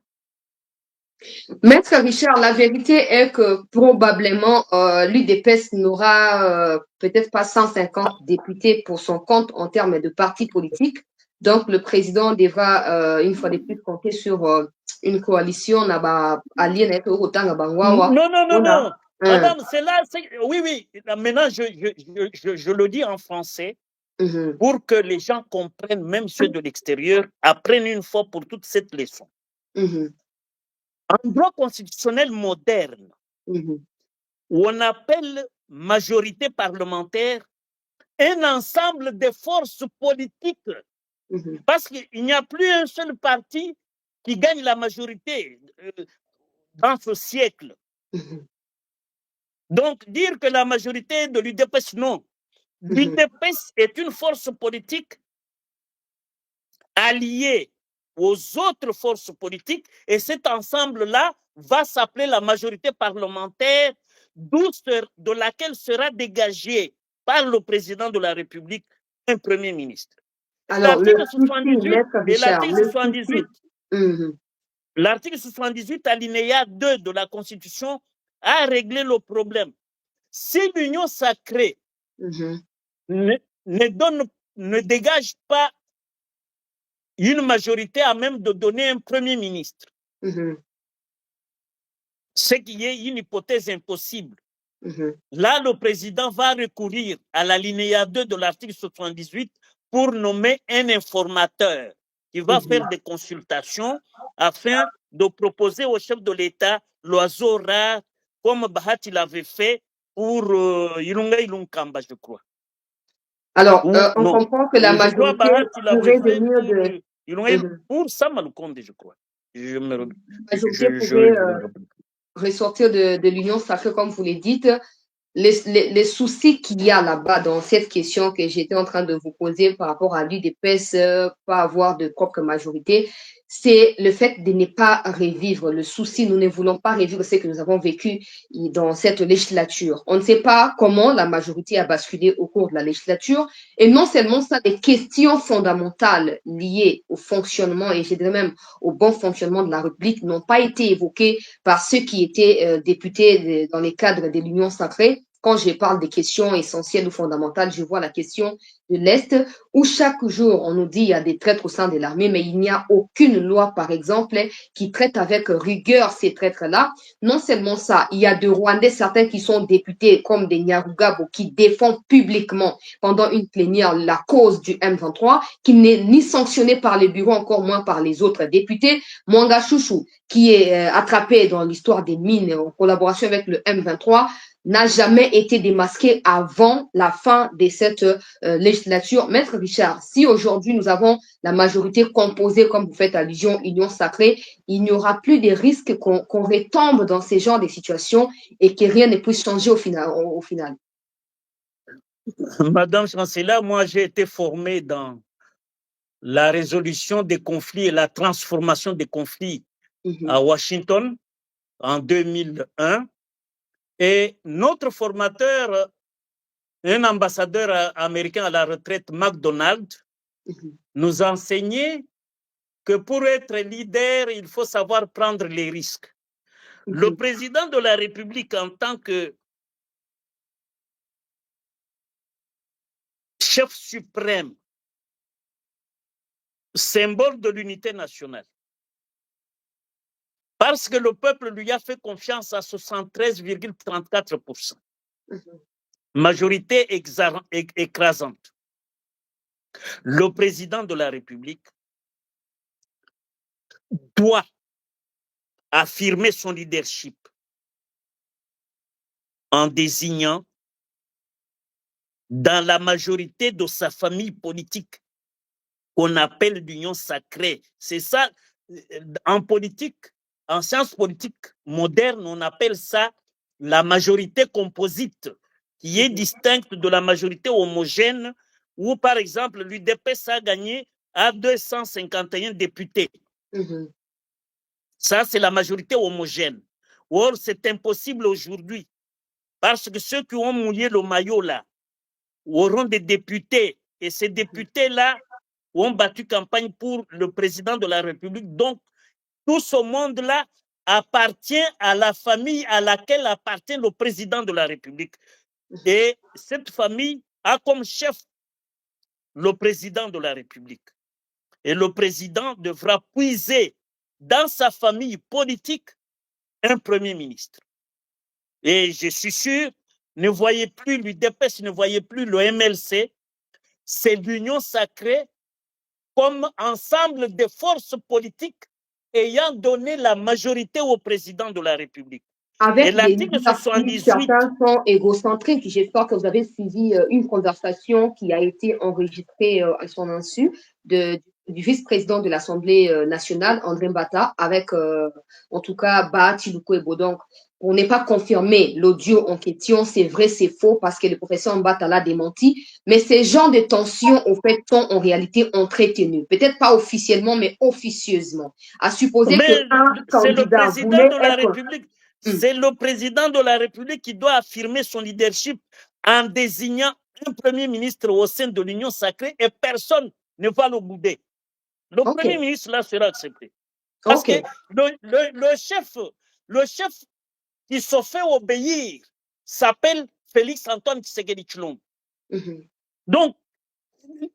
Maître Richard, la vérité est que probablement l'UDPS n'aura peut-être pas 150 députés pour son compte en termes de parti politique. Donc, le président devra, une fois de plus, compter sur une coalition.
Non, non. Madame, c'est là. Oui, oui. Maintenant, je le dis en français pour que les gens comprennent, même ceux de l'extérieur, apprennent une fois pour toutes cette leçon. En droit constitutionnel moderne, où on appelle majorité parlementaire un ensemble de forces politiques, parce qu'il n'y a plus un seul parti qui gagne la majorité dans ce siècle. Donc, dire que la majorité de l'UDPS, non. L'UDPS est une force politique alliée aux autres forces politiques, et cet ensemble-là va s'appeler la majorité parlementaire, de laquelle sera dégagé par le président de la République un premier ministre. L'article 78, alinéa 2 de la Constitution a réglé le problème. Si l'union sacrée ne dégage pas une majorité à même de donner un premier ministre, ce qui est une hypothèse impossible. Là, le président va recourir à l'alinéa 2 de l'article 78 pour nommer un informateur qui va faire des consultations afin de proposer au chef de l'État l'oiseau rare, comme Bahati l'avait fait pour Ilunga Ilunkamba, je crois.
Alors, on comprend que la majorité pourrait venir de...
Pour Sama Lukonde, je crois.
La majorité pourrait ressortir de l'Union sacrée, comme vous le dites. Les soucis qu'il y a là-bas dans cette question que j'étais en train de vous poser par rapport à l'UDPS, pas avoir de propre majorité, c'est le fait de ne pas revivre le souci. Nous ne voulons pas revivre ce que nous avons vécu dans cette législature. On ne sait pas comment la majorité a basculé au cours de la législature. Et non seulement ça, des questions fondamentales liées au fonctionnement et je dirais même au bon fonctionnement de la République n'ont pas été évoquées par ceux qui étaient députés dans les cadres de l'Union sacrée. Quand je parle des questions essentielles ou fondamentales, je vois la question de l'Est, où chaque jour, on nous dit qu'il y a des traîtres au sein de l'armée, mais il n'y a aucune loi, par exemple, qui traite avec rigueur ces traîtres-là. Non seulement ça, il y a de Rwandais, certains qui sont députés, comme des Nyarugabo, qui défendent publiquement pendant une plénière la cause du M23, qui n'est ni sanctionné par les bureaux, encore moins par les autres députés. Mwanga Chouchou, qui est attrapé dans l'histoire des mines en collaboration avec le M23, n'a jamais été démasqué avant la fin de cette législature. Maître Richard, si aujourd'hui nous avons la majorité composée, comme vous faites allusion, Union sacrée, il n'y aura plus de risques qu'on retombe dans ces genres de situations et que rien ne puisse changer au final.
Madame Chancelière, moi j'ai été formé dans la résolution des conflits et la transformation des conflits à Washington en 2001. Et notre formateur, un ambassadeur américain à la retraite, McDonald, nous enseignait que pour être leader, il faut savoir prendre les risques. Le président de la République, en tant que chef suprême, symbole de l'unité nationale, Parce que le peuple lui a fait confiance à 73,34%. Majorité écrasante. Le président de la République doit affirmer son leadership en désignant dans la majorité de sa famille politique qu'on appelle l'union sacrée. C'est ça, en politique, en sciences politiques modernes, on appelle ça la majorité composite, qui est distincte de la majorité homogène, où par exemple l'UDPS a gagné à 251 députés. Ça, c'est la majorité homogène. Or, c'est impossible aujourd'hui, parce que ceux qui ont mouillé le maillot là auront des députés, et ces députés-là ont battu campagne pour le président de la République. Donc, tout ce monde-là appartient à la famille à laquelle appartient le président de la République. Et cette famille a comme chef le président de la République. Et le président devra puiser dans sa famille politique un premier ministre. Et je suis sûr, ne voyez plus l'UDPS, ne voyez plus le MLC, c'est l'union sacrée comme ensemble des forces politiques ayant donné la majorité au président de la République.
Avec des articles, certains sont égocentriques. J'espère que vous avez suivi une conversation qui a été enregistrée à son insu du vice-président de l'Assemblée nationale, André Mbata, avec en tout cas Bahati Lukwebo. Donc, on n'est pas confirmé l'audio en question, c'est vrai, c'est faux, parce que le professeur Mbata l'a démenti, mais ces genres de tensions, au fait, sont en réalité entretenus. Peut-être pas officiellement, mais officieusement. À supposer qu'un candidat voulait
de la République. C'est le président de la République qui doit affirmer son leadership en désignant un premier ministre au sein de l'Union sacrée et personne ne va le bouder. Le premier ministre là sera accepté. Parce que le chef qui se fait obéir s'appelle Félix Antoine Tshisekedi Tshilombo. Donc,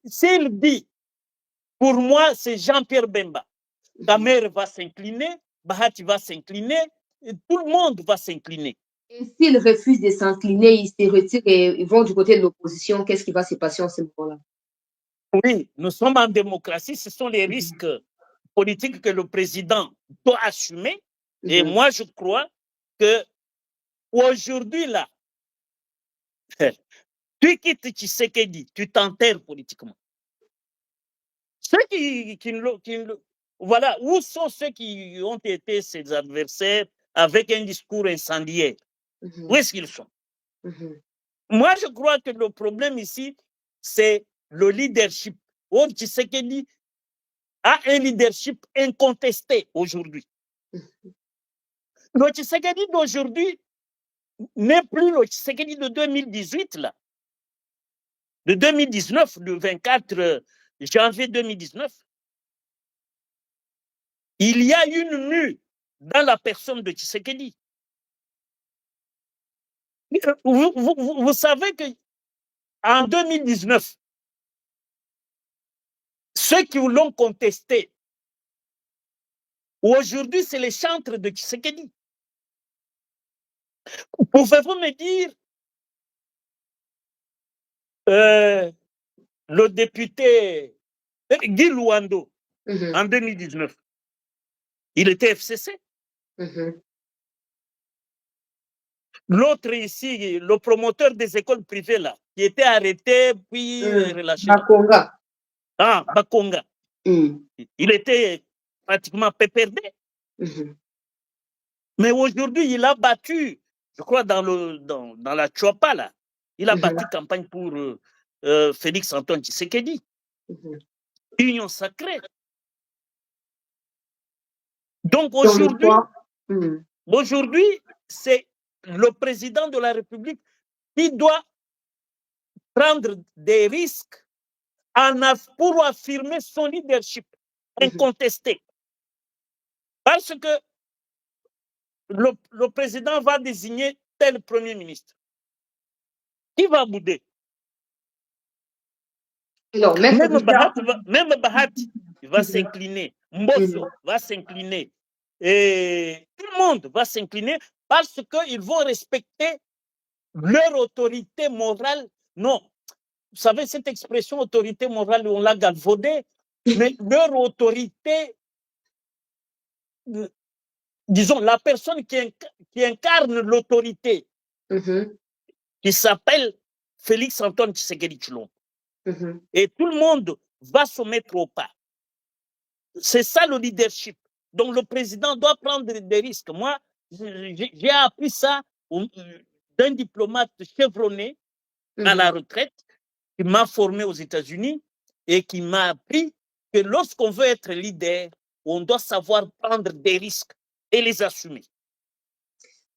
s'il dit, pour moi, c'est Jean-Pierre Bemba, ta mère va s'incliner, Bahati va s'incliner, tout le monde va s'incliner.
Et s'ils refusent de s'incliner, ils se retirent et ils vont du côté de l'opposition, qu'est-ce qui va se passer en ce moment-là?
Oui, nous sommes en démocratie, ce sont les risques politiques que le président doit assumer. Et moi, je crois que aujourd'hui, là, tu quittes Tshisekedi, tu t'enterres politiquement. Ceux voilà, où sont ceux qui ont été ses adversaires avec un discours incendiaire? Où est-ce qu'ils sont? Moi, je crois que le problème ici, c'est le leadership. Or, Tshisekedi a un leadership incontesté aujourd'hui. Le Tshisekedi d'aujourd'hui n'est plus le Tshisekedi de 2018, là. De 2019, le 24 janvier 2019. Il y a une mue dans la personne de Tshisekedi. Vous savez qu'en 2019, ceux qui l'ont contesté, aujourd'hui, c'est les chantres de Tshisekedi. Pouvez-vous me dire, le député Guy Luando, en 2019, il était FCC. L'autre ici, le promoteur des écoles privées, là, qui était arrêté puis relâché.
Bakonga.
Ah, Bakonga. Il était pratiquement PPRD. Mais aujourd'hui, il a battu, je crois, dans la Chouapa, là, il a battu campagne pour Félix Antoine Tshisekedi. Union sacrée. Donc aujourd'hui, c'est le président de la République qui doit prendre des risques pour affirmer son leadership incontesté. Parce que le président va désigner tel premier ministre. Qui va bouder?
Non,
même Bahati va s'incliner. Mbosso va s'incliner. et tout le monde va s'incliner parce qu'ils vont respecter leur autorité morale. Non, vous savez, cette expression autorité morale, on l'a galvaudée, mais leur autorité, disons, la personne qui incarne l'autorité, qui s'appelle Félix Antoine Tshisekedi Tshilombo. Et tout le monde va se mettre au pas. C'est ça le leadership. Donc le président doit prendre des risques. Moi, j'ai appris ça d'un diplomate chevronné à la retraite qui m'a formé aux États-Unis et qui m'a appris que lorsqu'on veut être leader, on doit savoir prendre des risques et les assumer.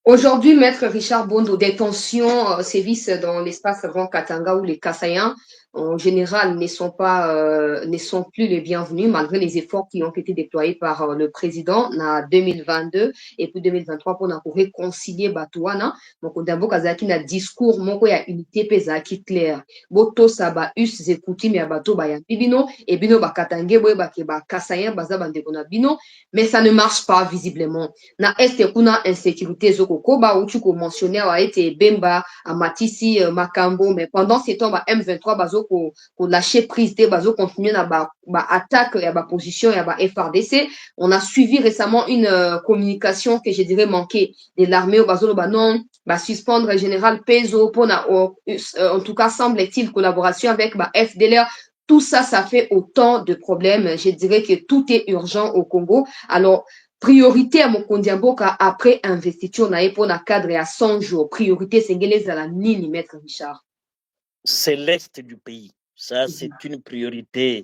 Aujourd'hui, Maître Richard Bondo, des tensions sévissent dans l'espace Grand Katanga où les Kassayens, en général, ne sont plus les bienvenus malgré les efforts qui ont été déployés par le président en 2022 et puis 2023 pour réconcilier Batouana. Donc, d'abord, Kazaki na discours, moko ya unité pesaki clair. Boto saba us zekuti me abato ba ya bibino et bino ba katange boye ba ke ba Kassayen baza bandeko na bino, mais ça ne marche pas visiblement. Na este kuna insécurité zoko koba où tu mentionné a été Bemba à Matisi Makambo, mais pendant ces temps M23 bazo ko lâcher prise des bazo continuer na ba attaque et ba position et ba FRDC. On a suivi récemment une communication que je dirais manquée de l'armée au bazo ba non ba suspendre général Pezo pour en tout cas semble-t-il collaboration avec ba FDLR. Tout ça, ça fait autant de problèmes. Je dirais que tout est urgent au Congo. Alors, priorité à Mokondi Mboka après investiture na pour na cadre à 100 jours. Priorité c'est à la nini, Maître Richard.
C'est l'est du pays. Ça, c'est une priorité.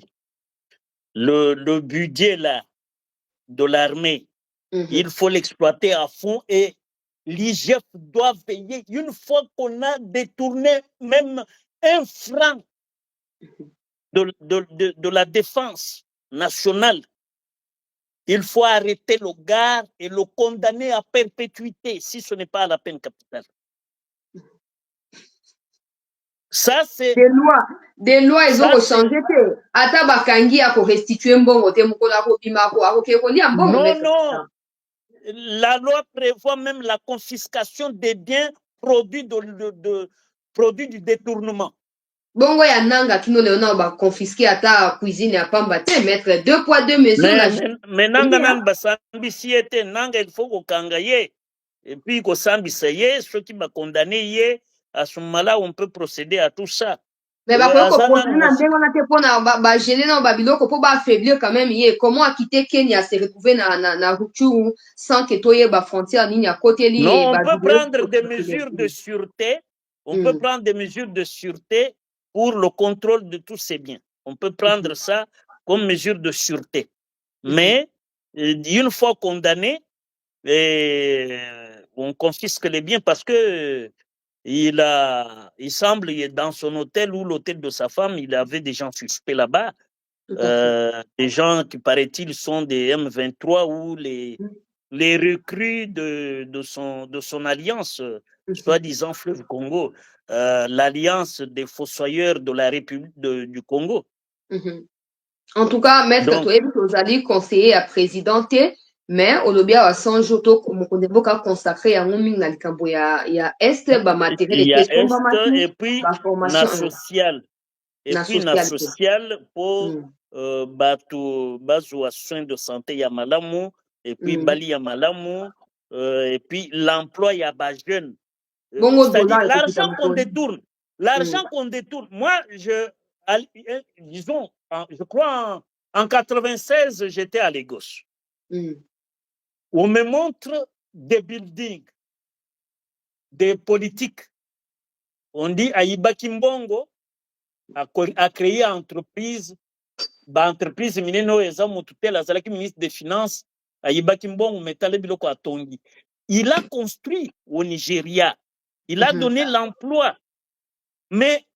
Le budget là de l'armée, il faut l'exploiter à fond et l'IGF doit veiller. Une fois qu'on a détourné même un franc de la défense nationale, il faut arrêter le gars et le condamner à perpétuité si ce n'est pas à la peine capitale. Ça, c'est...
Des lois, ils ont changé. Ata bakangi a restitué mbongo te mukola ko bimako a ko lia mbongo.
Non. La loi prévoit même la confiscation des biens produits produits du détournement.
Bongo ya nanga kino leona ba confisquer ata cuisine ya pamba te mettre 2 poids 2 mesures.
Mais nanga nan basambisi ete nanga il faut kokanga ye et puis kosambisa ye ceux qui m'a condamné ye à ce moment-là on peut procéder à tout ça.
Mais bah quand on a te pona ba gêner na ba biloko pour ba affaiblir quand même ye comment a quitté Kenya se retrouver na Rutshuru sans que toye ba frontière ni à côté li.
Non, on peut prendre des mesures de sûreté. On peut prendre des mesures de sûreté pour le contrôle de tous ces biens. On peut prendre ça comme mesure de sûreté. Mais une fois condamné, on confisque les biens parce que il semble dans son hôtel ou l'hôtel de sa femme, il avait des gens suspects là-bas. Des gens qui, paraît-il, sont des M23 ou les recrues de son alliance, soi-disant Fleuve Congo, l'alliance des fossoyeurs de la République du Congo.
En tout cas, Maître Toyebi Tozali conseiller à présidenter, mais Olobia a 100 jours Mokondemoka consacré à Muming na likambo ya Est, ba matériel
de questions et puis na social. Et puis na social pour batu bazwa soins de santé ya malamu et puis bali ya malamu et puis l'emploi ya ba jeunes. C'est-à-dire l'argent qu'on détourne. Moi, disons, je crois en 96, j'étais à Lagos. On me montre des buildings, des politiques. On dit Aïba Kimbongo a créé une entreprise, entreprise mineno eza mututela azalaki ministre des Finances, Aïba Kimbongo metale biloko a Tongi. Il a construit au Nigeria. Il a donné l'emploi. Mais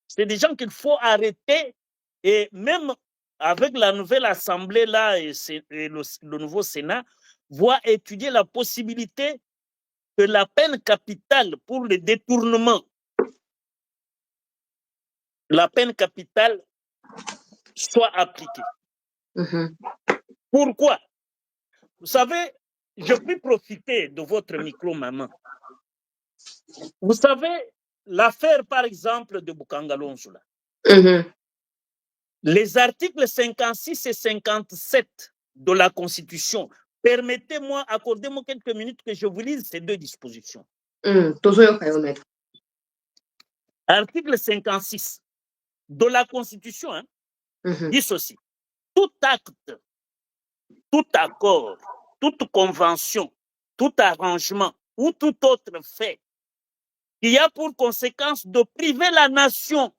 c'est des gens qu'il faut arrêter. Et même avec la nouvelle assemblée là et le nouveau Sénat, voit étudier la possibilité que la peine capitale pour le détournement, la peine capitale soit appliquée. Pourquoi? Vous savez, je peux profiter de votre micro, maman. Vous savez, l'affaire, par exemple, de Bukangalonzula. Les articles 56 et 57 de la Constitution, permettez-moi, accordez-moi quelques minutes que je vous lise ces deux dispositions. Article 56 de la Constitution dit ceci. Tout acte, tout accord, toute convention, tout arrangement ou tout autre fait qui a pour conséquence de priver la nation,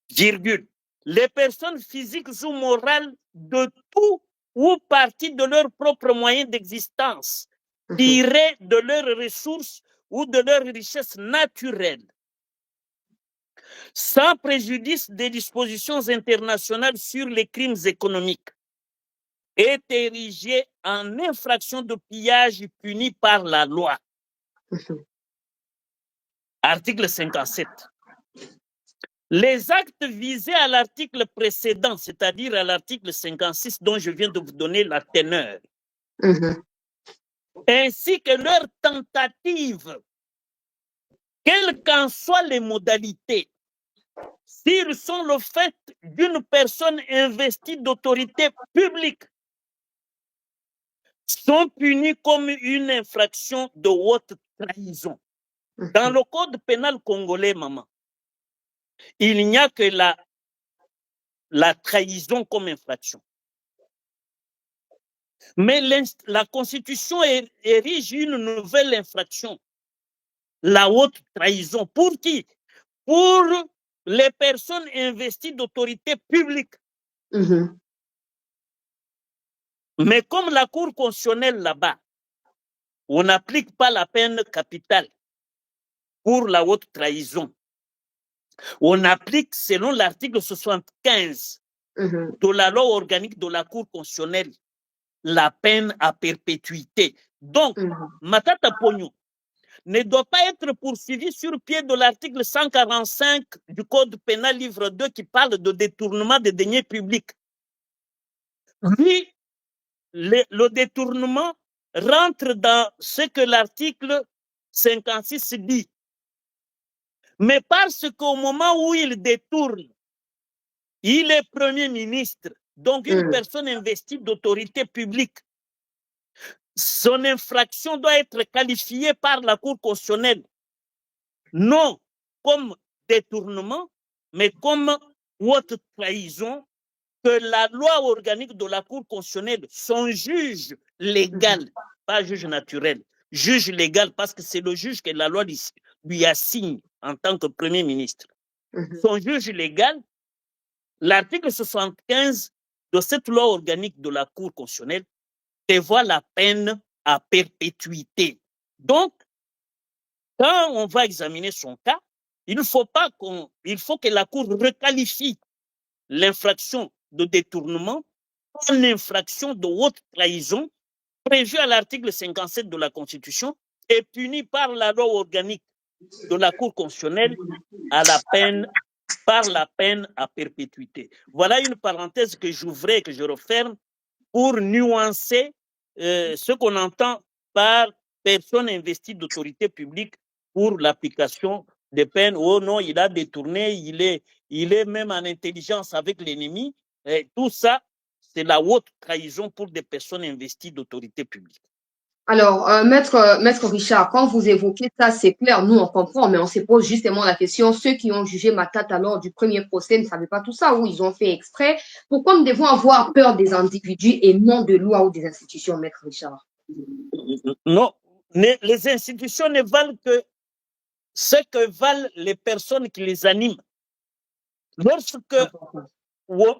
virgule, les personnes physiques ou morales de tout ou partie de leurs propres moyens d'existence, tirés de leurs ressources ou de leurs richesses naturelles, sans préjudice des dispositions internationales sur les crimes économiques, est érigé en infraction de pillage punie par la loi. Article 57. Les actes visés à l'article précédent, c'est-à-dire à l'article 56 dont je viens de vous donner la teneur, ainsi que leurs tentatives, quelles qu'en soient les modalités, s'ils sont le fait d'une personne investie d'autorité publique, sont punis comme une infraction de haute trahison. Dans le code pénal congolais, maman, il n'y a que la trahison comme infraction. Mais la Constitution érige une nouvelle infraction, la haute trahison. Pour qui? Pour les personnes investies d'autorité publique. Mais comme la Cour constitutionnelle là-bas, on n'applique pas la peine capitale pour la haute trahison. On applique, selon l'article 75 de la loi organique de la Cour constitutionnelle, la peine à perpétuité. Donc, Matata Pogno ne doit pas être poursuivi sur pied de l'article 145 du Code pénal, livre 2, qui parle de détournement des deniers publics. Lui, le détournement rentre dans ce que l'article 56 dit. Mais parce qu'au moment où il détourne, il est Premier ministre, donc une personne investie d'autorité publique. Son infraction doit être qualifiée par la Cour constitutionnelle, non comme détournement, mais comme haute trahison, que la loi organique de la Cour constitutionnelle, son juge légal, pas juge naturel, juge légal, parce que c'est le juge que la loi lui assigne en tant que Premier ministre. Son juge légal, l'article 75 de cette loi organique de la Cour constitutionnelle prévoit la peine à perpétuité. Donc, quand on va examiner son cas, il faut que la Cour requalifie l'infraction de détournement en infraction de haute trahison prévue à l'article 57 de la Constitution et punie par la loi organique de la Cour constitutionnelle par la peine à perpétuité. Voilà une parenthèse que j'ouvrais et que je referme pour nuancer ce qu'on entend par personne investie d'autorité publique pour l'application des peines. Oh non, il a détourné, il est même en intelligence avec l'ennemi. Tout ça, c'est la haute trahison pour des personnes investies d'autorité publique.
Alors, Maître Richard, quand vous évoquez ça, c'est clair, nous on comprend, mais on se pose justement la question, ceux qui ont jugé Matata lors du premier procès ne savaient pas tout ça, ou ils ont fait exprès. Pourquoi nous devons avoir peur des individus et non de loi ou des institutions, Maître Richard?
Non, les institutions ne valent que ce que valent les personnes qui les animent. Lorsque on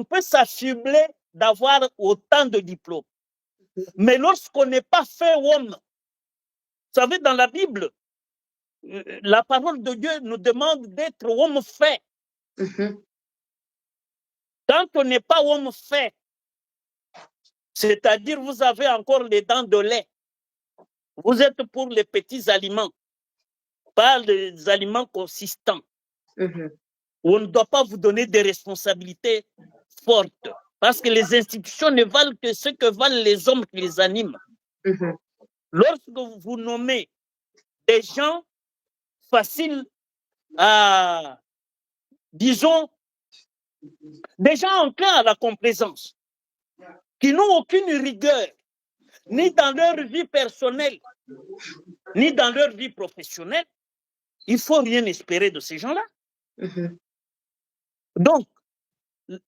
peut s'affubler d'avoir autant de diplômes, mais lorsqu'on n'est pas fait homme, vous savez, dans la Bible, la parole de Dieu nous demande d'être homme fait. Quand on n'est pas homme fait, c'est-à-dire vous avez encore les dents de lait, vous êtes pour les petits aliments, pas les aliments consistants. on ne doit pas vous donner des responsabilités fortes. Parce que les institutions ne valent que ce que valent les hommes qui les animent. Lorsque vous nommez des gens faciles à, disons, des gens enclins à la complaisance, qui n'ont aucune rigueur, ni dans leur vie personnelle, ni dans leur vie professionnelle, il ne faut rien espérer de ces gens-là. Donc,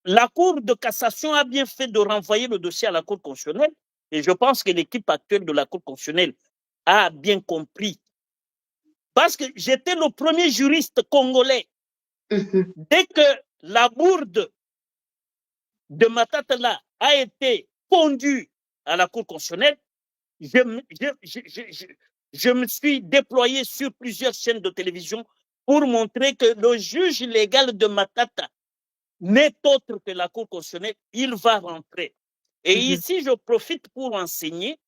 la Cour de cassation a bien fait de renvoyer le dossier à la Cour constitutionnelle, et je pense que l'équipe actuelle de la Cour constitutionnelle a bien compris. Parce que j'étais le premier juriste congolais. Dès que la bourde de Matatala a été pondue à la Cour constitutionnelle, je me suis déployé sur plusieurs chaînes de télévision pour montrer que le juge légal de Matata n'est autre que la Cour constitutionnelle, il va rentrer. Et ici, je profite pour enseigner,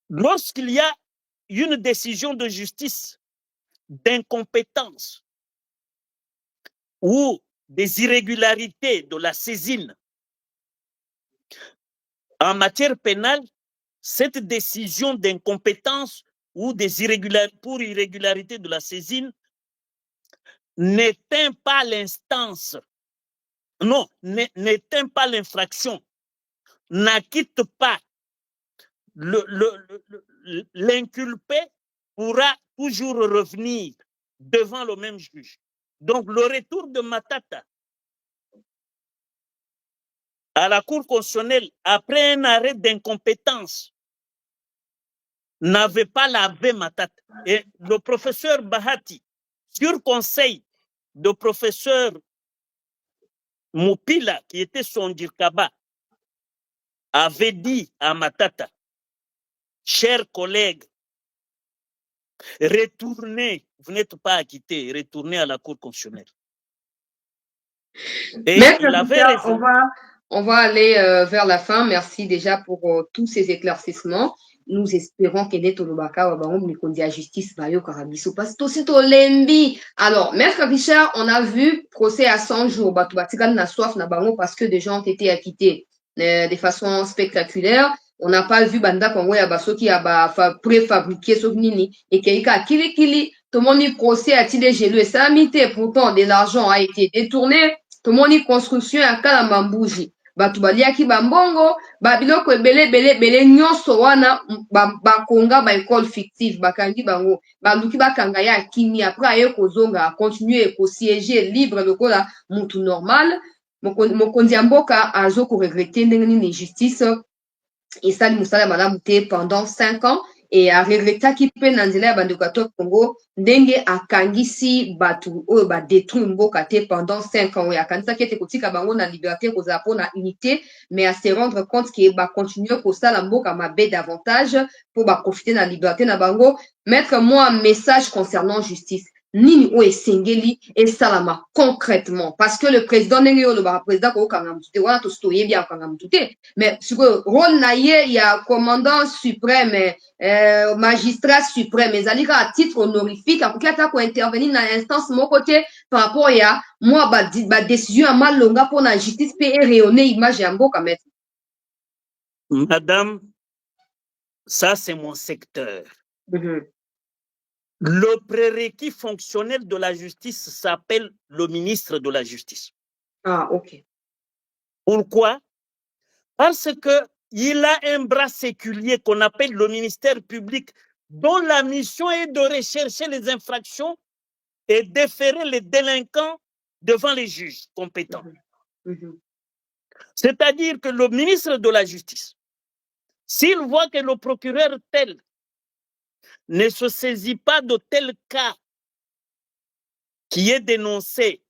lorsqu'il y a une décision de justice d'incompétence ou des irrégularités de la saisine en matière pénale, cette décision d'incompétence ou des irrégularités de la saisine n'éteint pas l'instance, non, n'éteint pas l'infraction, n'acquitte pas l'inculpé, pourra toujours revenir devant le même juge. Donc, le retour de Matata à la Cour constitutionnelle après un arrêt d'incompétence n'avait pas lavé Matata. Et le professeur Bahati, sur conseil de professeur Moupila, qui était son dirkaba, avait dit à Matata, chers collègues, retournez, vous n'êtes pas acquittés, retournez à la Cour constitutionnelle. Et
Maître
il avait raison.
On va aller vers la fin. Merci déjà pour tous ces éclaircissements. Nous espérons que Tolobaka ou Mikondi à justice Bayo Karabiso parce que c'est au Lembi. Alors, Maître Richard, on a vu procès à 100 jours. Batubatikan na soif na bango parce que des gens ont été acquittés de façon spectaculaire. On n'a pas vu Banda Kongo ya baso qui a préfabriqué ce nini et Keika Kili. Tout le monde procès a été gelé. Ça a mis pourtant de l'argent a été détourné. Tout le monde construction à Kalamambouji. Batu baliaki bambongo babiloko ebele nyonso wana bakonga ba école fictive bakangi bango baluki bakanga ya kimi après aye kozonga continuer siéger libre lokola mutu normal mokonzi ya mboka azo ko regretter ndenge nini justice esali musala malamu te pendant 5 ans et aregretaki mpe na nzela ya bandeko ya to Congo ndenge akangisi batu oyo badétruire mboka te pendant 5 ans oyo akanisaki ete kotika bango na liberté kozala mpo na unité mais à se rendre compte ke bacontinue kosala mboka mabe davantage mpo baprofite na liberté na bango. Maître, moi message concernant justice nini oyo esengeli esalama concrètement parce que le président ndenge oyo olobaka président kokanga mutu te wana tosi toyebi akokanga mutu te mais sikoyo rôle na ye ya commandant suprême magistrat suprême ezali kaka titre honorifique akoki ata kointervenir na instance moko te par rapport ya mwa badécision ya malonga mpona justice mpe erayonne image ya mboka maître.
Madame, ça c'est mon secteur. Le prérequis fonctionnel de la justice s'appelle le ministre de la Justice.
Ah, ok.
Pourquoi? Parce qu'il a un bras séculier qu'on appelle le ministère public, dont la mission est de rechercher les infractions et déférer les délinquants devant les juges compétents. C'est-à-dire que le ministre de la Justice, s'il voit que le procureur tel ne se saisit pas de tel cas qui est dénoncé,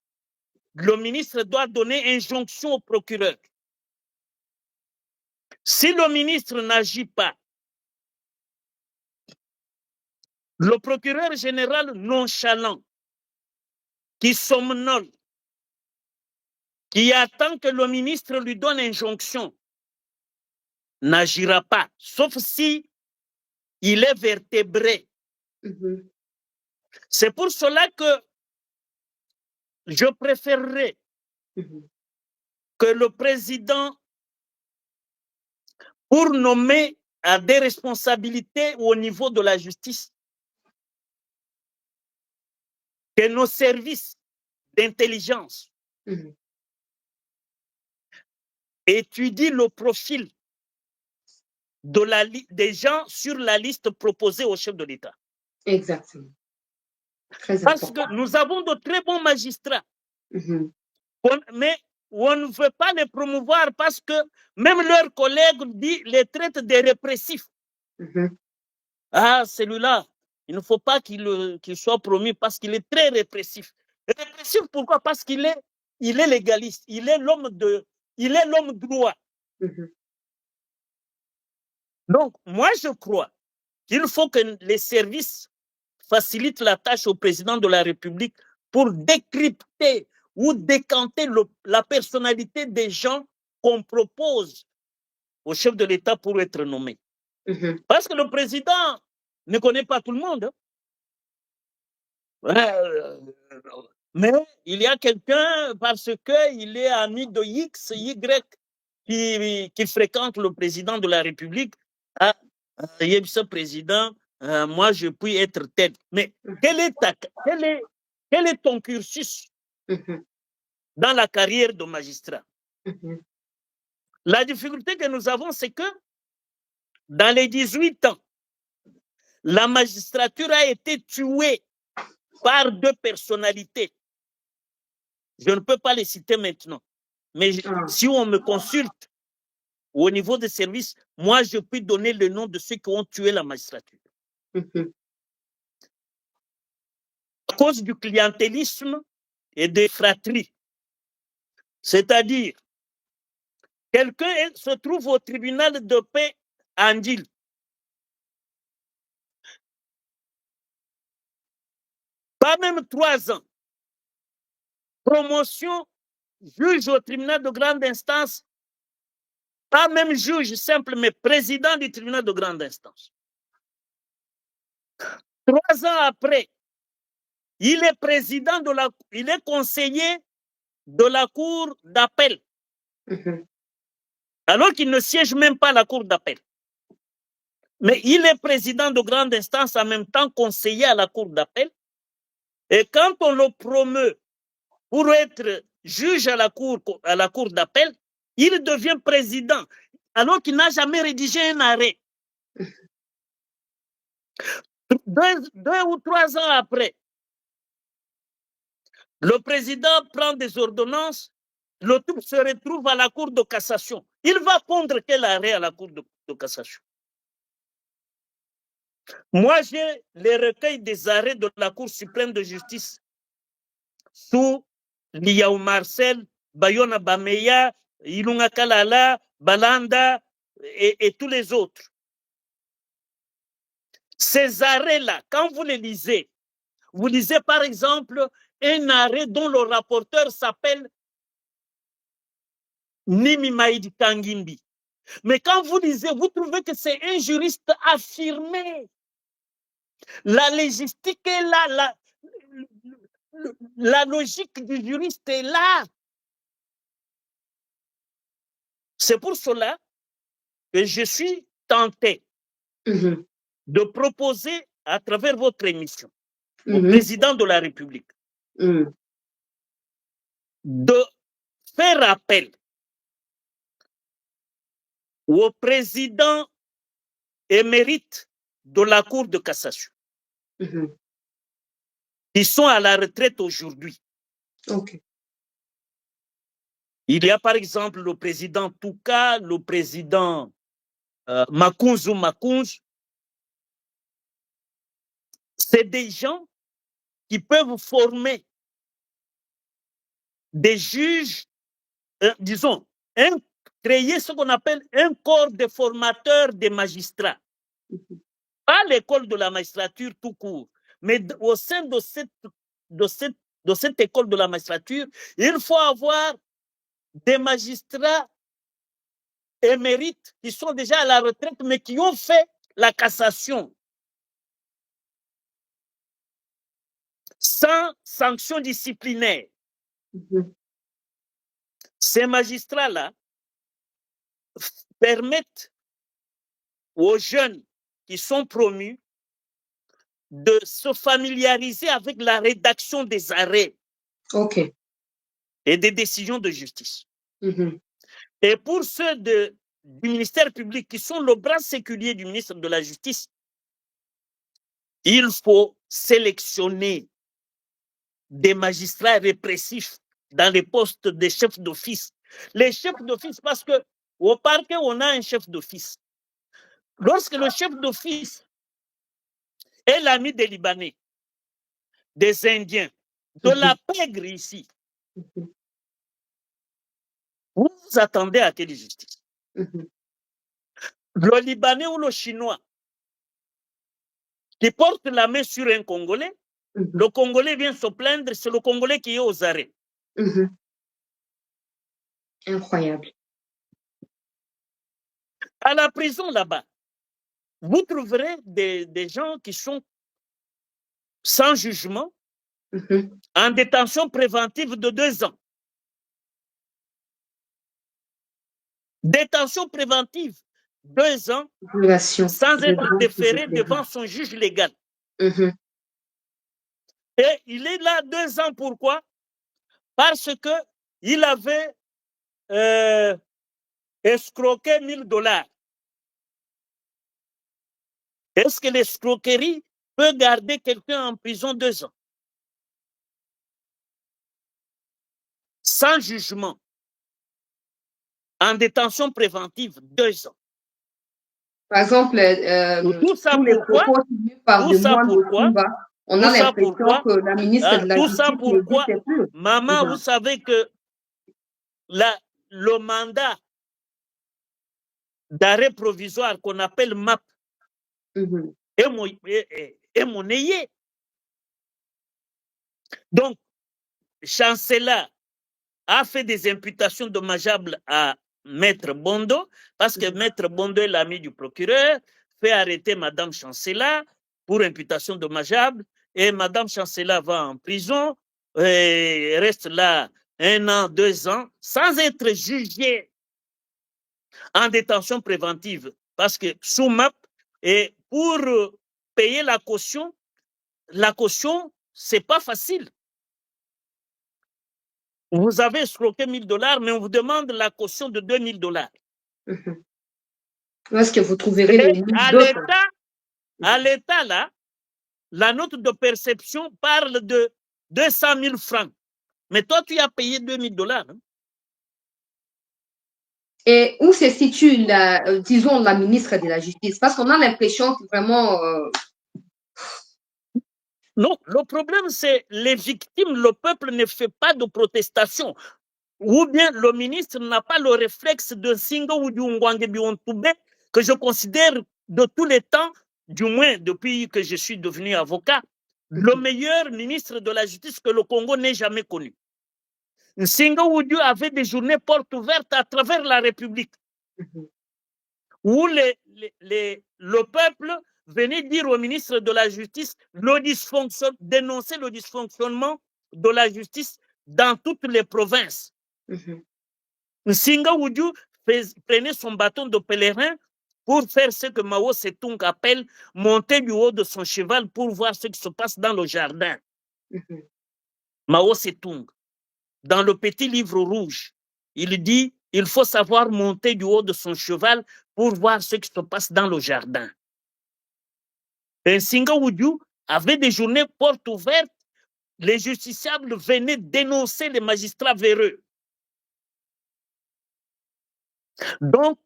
le ministre doit donner injonction au procureur. Si le ministre n'agit pas, le procureur général nonchalant, qui somnole, qui attend que le ministre lui donne injonction, n'agira pas, sauf si il est vertébré. C'est pour cela que je préférerais que le président, pour nommer à des responsabilités au niveau de la justice, que nos services d'intelligence étudient le profil de des gens sur la liste proposée au chef de l'État.
Exactement. Très
Parce
important.
que nous avons de très bons magistrats, mais on ne veut pas les promouvoir parce que même leurs collègues les traitent de répressifs. Ah, celui-là, il ne faut pas qu'il soit promu parce qu'il est très répressif. Répressif, pourquoi? Parce qu'il est légaliste, il est l'homme droit. Donc, moi, je crois qu'il faut que les services facilitent la tâche au président de la République pour décrypter ou décanter la personnalité des gens qu'on propose au chef de l'État pour être nommé. Parce que le président ne connaît pas tout le monde. Mais il y a quelqu'un, parce qu'il est ami de X, Y, qui fréquente le président de la République. Ah, ce président, moi, je puis être tel. Mais quel est ton cursus dans la carrière de magistrat? La difficulté que nous avons, c'est que dans les 18 ans, la magistrature a été tuée par deux personnalités. Je ne peux pas les citer maintenant. Mais si on me consulte au niveau des services, moi, je peux donner le nom de ceux qui ont tué la magistrature. À cause du clientélisme et des fratries. C'est-à-dire, quelqu'un se trouve au tribunal de paix à Andil. Pas même 3 ans. Promotion, juge au tribunal de grande instance. Pas même juge simple, mais président du tribunal de grande instance. 3 ans après, il est président il est conseiller de la cour d'appel. Alors qu'il ne siège même pas à la cour d'appel. Mais il est président de grande instance, en même temps conseiller à la cour d'appel. Et quand on le promeut pour être juge à la cour d'appel, il devient président, alors qu'il n'a jamais rédigé un arrêt. 2 ou 3 ans après, le président prend des ordonnances, le tout se retrouve à la cour de cassation. Il va prendre quel arrêt à la cour de cassation? Moi, j'ai les recueils des arrêts de la Cour suprême de justice sous Liaou Marcel, Bayona Bameya, Ilunga Kalala, Balanda et tous les autres. Ces arrêts-là, quand vous les lisez, vous lisez par exemple un arrêt dont le rapporteur s'appelle Nimi Maïdi Kangimbi. Mais quand vous lisez, vous trouvez que c'est un juriste affirmé. La légistique est là, la logique du juriste est là. C'est pour cela que je suis tenté de proposer à travers votre émission au président de la République de faire appel au président émérite de la Cour de cassation qui sont à la retraite aujourd'hui. Il y a par exemple le président Touka, le président Makunzu Makunz. C'est des gens qui peuvent former des juges, disons, créer ce qu'on appelle un corps de formateurs des magistrats. Pas l'école de la magistrature tout court, mais au sein de cette école de la magistrature, il faut avoir des magistrats émérites qui sont déjà à la retraite, mais qui ont fait la cassation sans sanction disciplinaire. Ces magistrats-là permettent aux jeunes qui sont promus de se familiariser avec la rédaction des arrêts et des décisions de justice. Et pour ceux du ministère public qui sont le bras séculier du ministre de la Justice, il faut sélectionner des magistrats répressifs dans les postes de chefs d'office. Les chefs d'office, parce qu'au parquet, on a un chef d'office. Lorsque le chef d'office est l'ami des Libanais, des Indiens, de la pègre ici, vous vous attendez à quelle justice? Le Libanais ou le Chinois qui porte la main sur un Congolais, le Congolais vient se plaindre, c'est le Congolais qui est aux arrêts.
Incroyable.
À la prison là-bas, vous trouverez des gens qui sont sans jugement, en détention préventive de 2 ans. Détention préventive, 2 ans, sans être déféré devant son juge légal. Et il est là 2 ans, pourquoi? Parce qu'il avait escroqué 1 000 $. Est-ce que l'escroquerie peut garder quelqu'un en prison 2 ans? Sans jugement, en détention préventive, 2 ans.
Par exemple,
tout ça
tous les propos tenus par le moine de Kumba, on a l'impression que la ministre de la Justice n'existe plus.
Maman, vous savez que le mandat d'arrêt provisoire qu'on appelle MAP est monnayé. Donc, Chancellor a fait des imputations dommageables à Maître Bondo, parce que Maître Bondo est l'ami du procureur, fait arrêter Madame Chancellor pour imputation dommageable, et Madame Chancellor va en prison, et reste là 1 an, 2 ans, sans être jugée en détention préventive, parce que sous MAP, et pour payer la caution, c'est pas facile. Vous avez escroqué 1 000 $, mais on vous demande la caution de 2 000 $.
Où est-ce que vous trouverez les
à l'État, là, la note de perception parle de 200 000 francs. Mais toi, tu as payé 2 000 $. Hein?
Et où se situe, disons, la ministre de la Justice? Parce qu'on a l'impression que vraiment...
Non, le problème, c'est les victimes, le peuple ne fait pas de protestation. Ou bien le ministre n'a pas le réflexe de Singo ou du Ngwange Biontoube, que je considère de tous les temps, du moins depuis que je suis devenu avocat, le meilleur ministre de la Justice que le Congo n'ait jamais connu. Singo Oudiou avait des journées portes ouvertes à travers la République, où le peuple venait dire au ministre de la Justice dénoncer le dysfonctionnement de la justice dans toutes les provinces. Singa Oudiou prenait son bâton de pèlerin pour faire ce que Mao Tse-tung appelle monter du haut de son cheval pour voir ce qui se passe dans le jardin. Mao Tse-tung, dans le petit livre rouge, il dit il faut savoir monter du haut de son cheval pour voir ce qui se passe dans le jardin. Et Singa Oudiou avait des journées portes ouvertes. Les justiciables venaient dénoncer les magistrats véreux. Donc,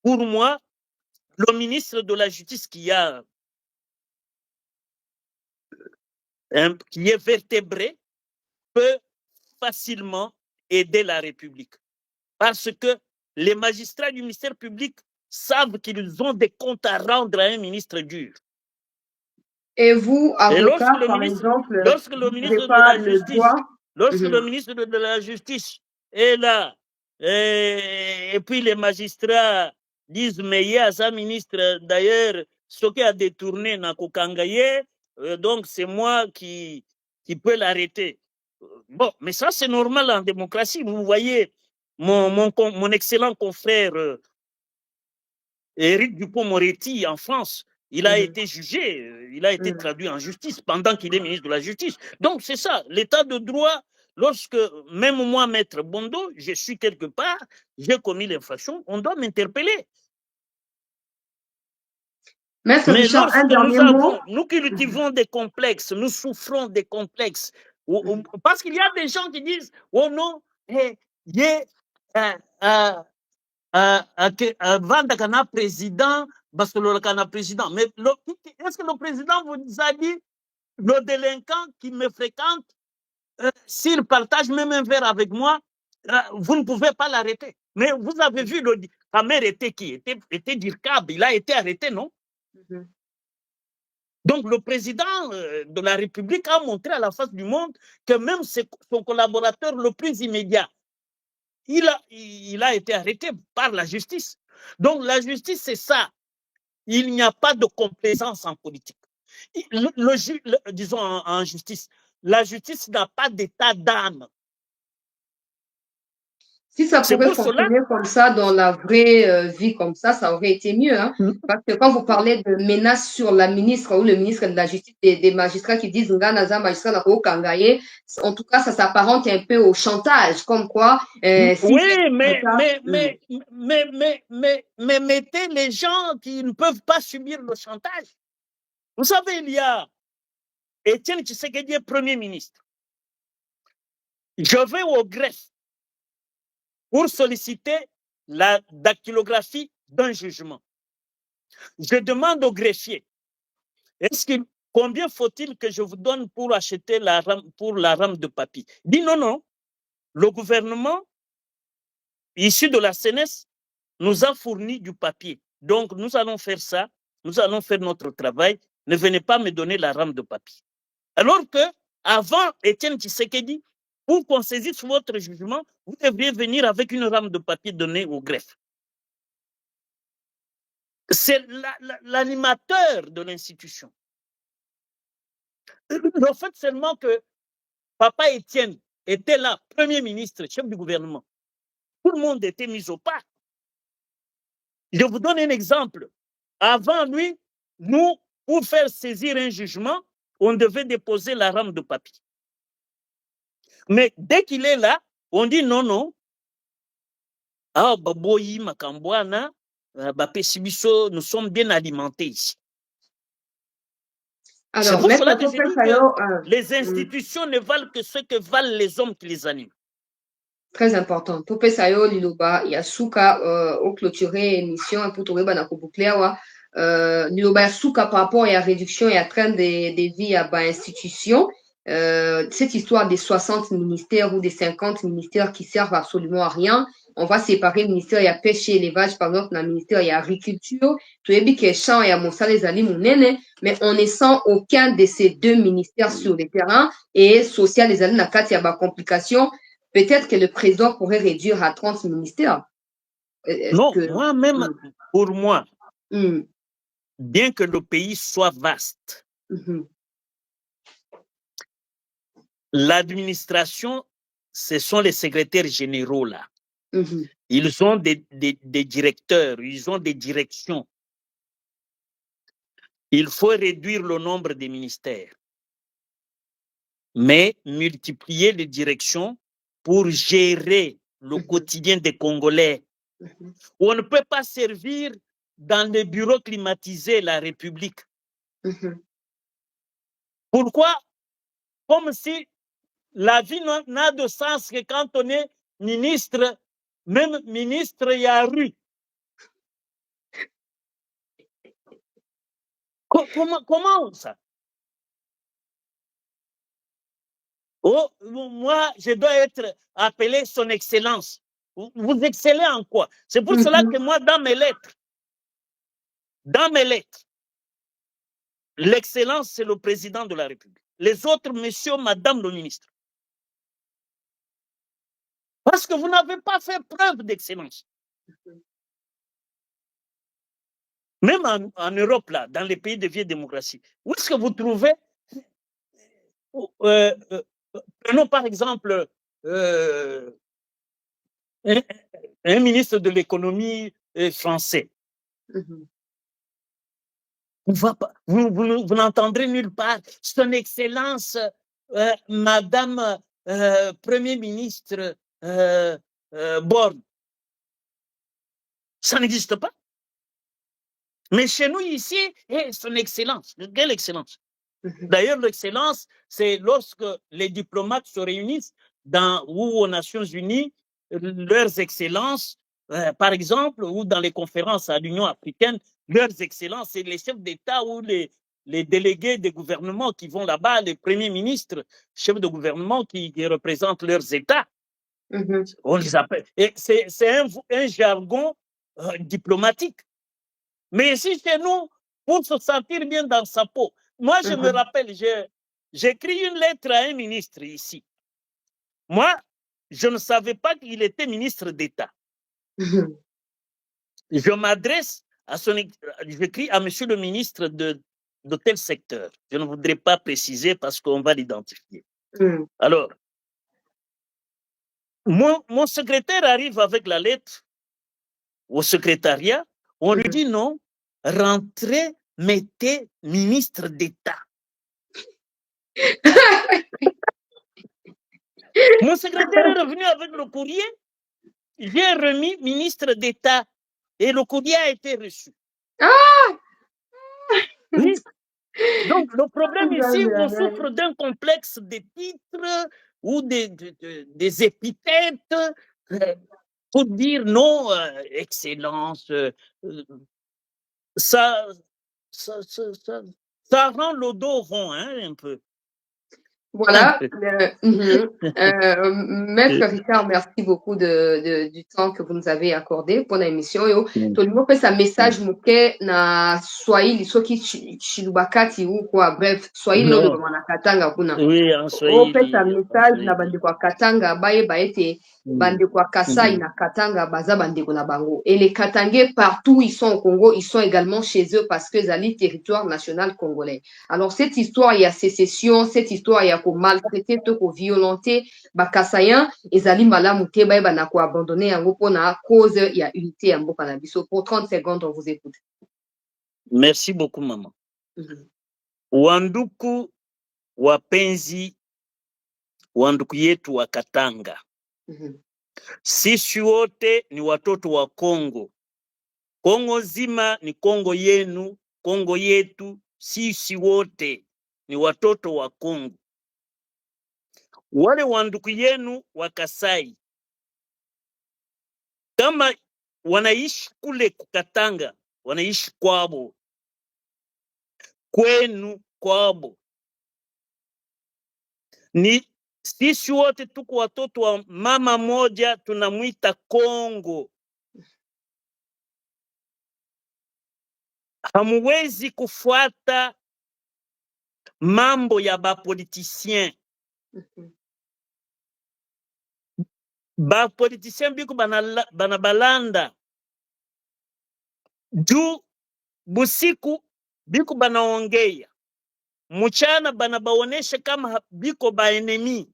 pour moi, le ministre de la Justice qui est vertébré peut facilement aider la République. Parce que les magistrats du ministère public savent qu'ils ont des comptes à rendre à un ministre dur.
Et vous, avocat, par exemple,
lorsque le ministre de la Justice est là, et puis les magistrats disent mais il y a un ministre d'ailleurs ce qui a détourné Nakokangaye, donc c'est moi qui peut l'arrêter. Bon, mais ça, c'est normal en démocratie. Vous voyez, mon excellent confrère Éric Dupond-Moretti en France, il a été jugé, il a été traduit en justice pendant qu'il est ministre de la Justice. Donc, c'est ça, l'état de droit, lorsque, même moi, Maître Bondo, je suis quelque part, j'ai commis l'infraction, on doit m'interpeller.
Maître
Mais
Richard, un
lorsque nous cultivons des complexes, nous souffrons des complexes, parce qu'il y a des gens qui disent, oh non, avant d'être président, parce que le président, mais est-ce que le président vous a dit, le délinquant qui me fréquente, s'il partage même un verre avec moi, vous ne pouvez pas l'arrêter. Mais vous avez vu, sa mère était qui? Était Dirkab, il a été arrêté, non? Donc, le président de la République a montré à la face du monde que même son collaborateur le plus immédiat, il a été arrêté par la justice. Donc, la justice, c'est ça. Il n'y a pas de complaisance en politique. Disons en justice, la justice n'a pas d'état d'âme.
Si ça pouvait fonctionner comme ça dans la vraie vie comme ça aurait été mieux. Hein? Parce que quand vous parlez de menaces sur la ministre ou le ministre de la Justice, des magistrats qui disent Nganaza, magistrat Nako Kangaye, en tout cas, ça s'apparente un peu au chantage, comme quoi.
Oui, mais mettez les gens qui ne peuvent pas subir le chantage. Vous savez, il y a Étienne Tshisekedi, Premier ministre. Je vais au greffe pour solliciter la dactylographie d'un jugement. Je demande au greffier, combien faut-il que je vous donne pour acheter la rame de papier? Il dit non, non. Le gouvernement, issu de la CNES, nous a fourni du papier. Donc, nous allons faire ça. Nous allons faire notre travail. Ne venez pas me donner la rame de papier. Alors que, avant Étienne Tshisekedi, pour qu'on saisisse votre jugement, vous devriez venir avec une rame de papier donnée au greffe. C'est l'animateur de l'institution. Le fait seulement que Papa Étienne était là, Premier ministre, chef du gouvernement, tout le monde était mis au pas. Je vous donne un exemple. Avant lui, nous, pour faire saisir un jugement, on devait déposer la rame de papier. Mais dès qu'il est là, on dit non, non. Ah, Baboyi, Makambouana, Bapesibiso, nous sommes bien alimentés ici. C'est pour cela que je dis que les institutions ne valent que ce que valent les hommes qui les animent.
Très important. Tope Sayo Liloba, Yasuka, au clôturer émission, pour trouver Banako Boucléawa, Liloba Yasuka par rapport à la réduction et à train des vies à institution. Cette histoire des 60 ministères ou des 50 ministères qui servent absolument à rien. On va séparer le ministère, il y a pêche et élevage, par exemple, dans le ministère, il y a agriculture, tout est bien champ, il y a Moussa les Ali Mounene, mais on ne sent aucun de ces deux ministères sur le terrain et social les Ali Nakat, il y a des complications. Peut-être que le président pourrait réduire à 30 ministères.
Non, moi-même, pour moi, bien que le pays soit vaste, l'administration, ce sont les secrétaires généraux là. Ils ont des directeurs, ils ont des directions. Il faut réduire le nombre des ministères, mais multiplier les directions pour gérer le quotidien des Congolais. On ne peut pas servir dans les bureaux climatisés la République. Pourquoi? Comme si la vie n'a de sens que quand on est ministre, même ministre, il y a rue. Comment ça? Oh, moi, je dois être appelé son excellence. Vous excellez en quoi? C'est pour cela que moi, dans mes lettres, l'excellence, c'est le président de la République. Les autres, monsieur, madame le ministre. Parce que vous n'avez pas fait preuve d'excellence. Même en Europe, là, dans les pays de vieille démocratie, où est-ce que vous trouvez Prenons par exemple un ministre de l'économie français. Vous n'entendrez nulle part Son Excellence, Madame Premier ministre Borne. Ça n'existe pas. Mais chez nous ici, Son Excellence. Quelle excellence? D'ailleurs, l'excellence, c'est lorsque les diplomates se réunissent ou aux Nations Unies, leurs excellences, par exemple, ou dans les conférences à l'Union africaine, leurs excellences, c'est les chefs d'État ou les délégués des gouvernements qui vont là-bas, les premiers ministres, chefs de gouvernement qui représentent leurs États. On les appelle. Et c'est un jargon diplomatique. Mais ici, chez nous, pour se sentir bien dans sa peau, moi, je me rappelle, j'écris une lettre à un ministre ici. Moi, je ne savais pas qu'il était ministre d'État. Je m'adresse j'écris à monsieur le ministre de tel secteur. Je ne voudrais pas préciser parce qu'on va l'identifier. Alors, mon secrétaire arrive avec la lettre au secrétariat. On lui dit non, rentrez, mettez ministre d'État. Mon secrétaire est revenu avec le courrier. J'ai remis ministre d'État et le courrier a été reçu. Oui. Donc, le problème ici, on souffre d'un complexe des titres ou des épithètes pour dire non, excellence. Ça rend le dos rond, hein, un peu.
Voilà. Maître Richard, merci beaucoup du temps que vous nous avez accordé pour l'émission. Tolimo fait sa message muke na Swahili soki Shilubakati ou quoi, bref, Swahili oyo na Katanga kuna.
Oui, en Swahili.
Fait sa message na bandeko ya Katanga baye baete bandeko ya Kasai na Katanga baza bandeko na bango. Et les Katangais partout ils sont au Congo, ils sont également chez eux parce que c'est territoire national congolais. Alors cette histoire il y a sécession, cette histoire il y a ko maltraiter to ko violenter bakasayan ezali malamu te baye bana ko abandonner yango pona cause il y a unité ya mboka na biso. Pour 30 secondes on vous écoute.
Merci beaucoup maman. Wanduku wapenzi wanduku yetu wa Katanga. Sisi wote ni watoto wa Kongo. Kongo zima ni Kongo yenu, Kongo yetu, sisi wote ni watoto wa Kongo. Wale wanduku yenu wa Kasai, kama wanaishi kule Katanga, wanaishi kwabo, kwenu kwabo, ni sisi wote tuko watoto wa mama moja, tunamwita Kongo. Hamuwezi kufuata mambo ya bapoliticien. Bapoliticien biko banabalanda. Juu busiku biko banaongea. Mchana banabaonesha kama biko baenemi.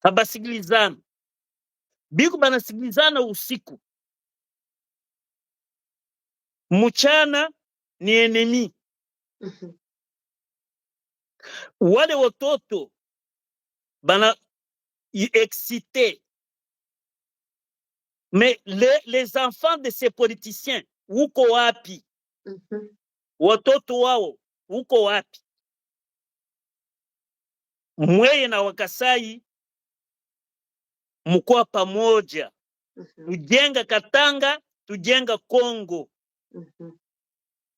Habasigilizana. Biko banasigilizana usiku. Mchana ni enemi. Wale watoto bana excité. Mais les enfants de ces politiciens, uko wapi? Watoto wao, uko wapi? Mweye na Wakasai mkoa pamoja. Tujenga Katanga, tujenga Kongo.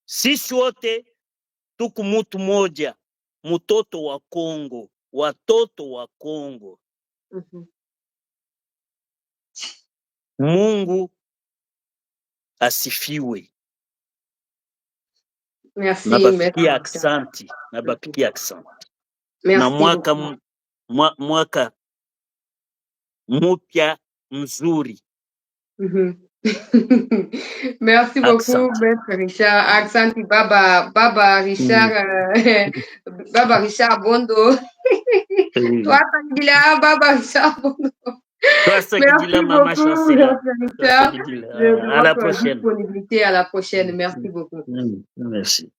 Sisi wote tuku mutu moja, mtoto wa Kongo, watoto wa Kongo. Mungu asifiwe.
Merci.
Nabapikia aksanti, nabapikia aksanti. Na mwaka mpya mzuri.
Merci beaucoup, Maître Richard. Aksanti Baba Richard, Baba Richard Bondo. Toi, Tangila, Baba, ça. Merci beaucoup, de
à la
votre
prochaine.
disponibilité. À la prochaine. Merci beaucoup.
Merci.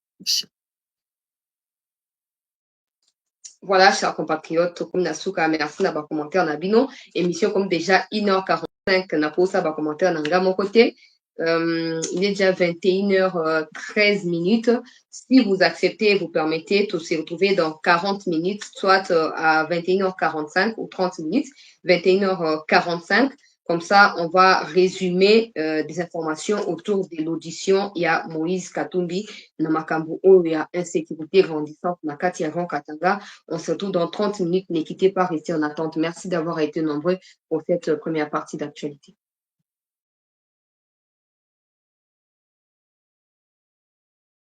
Voilà, chers compatriotes, comme Nasuka, merci d'avoir commenté en abino. Émission comme déjà 1h45, n'a pas ça, commentaire dans mon côté. Il est déjà 21h13 minutes. Si vous acceptez, vous permettez de se retrouver dans 40 minutes, soit à 21h45 ou 30 minutes, 21h45. Comme ça, on va résumer des informations autour de l'audition. Il y a Moïse Katumbi, Namakambu, il y a insécurité grandissante, Nakati Avant Katanga. On se retrouve dans 30 minutes. Ne quittez pas, restez en attente. Merci d'avoir été nombreux pour cette première partie d'actualité.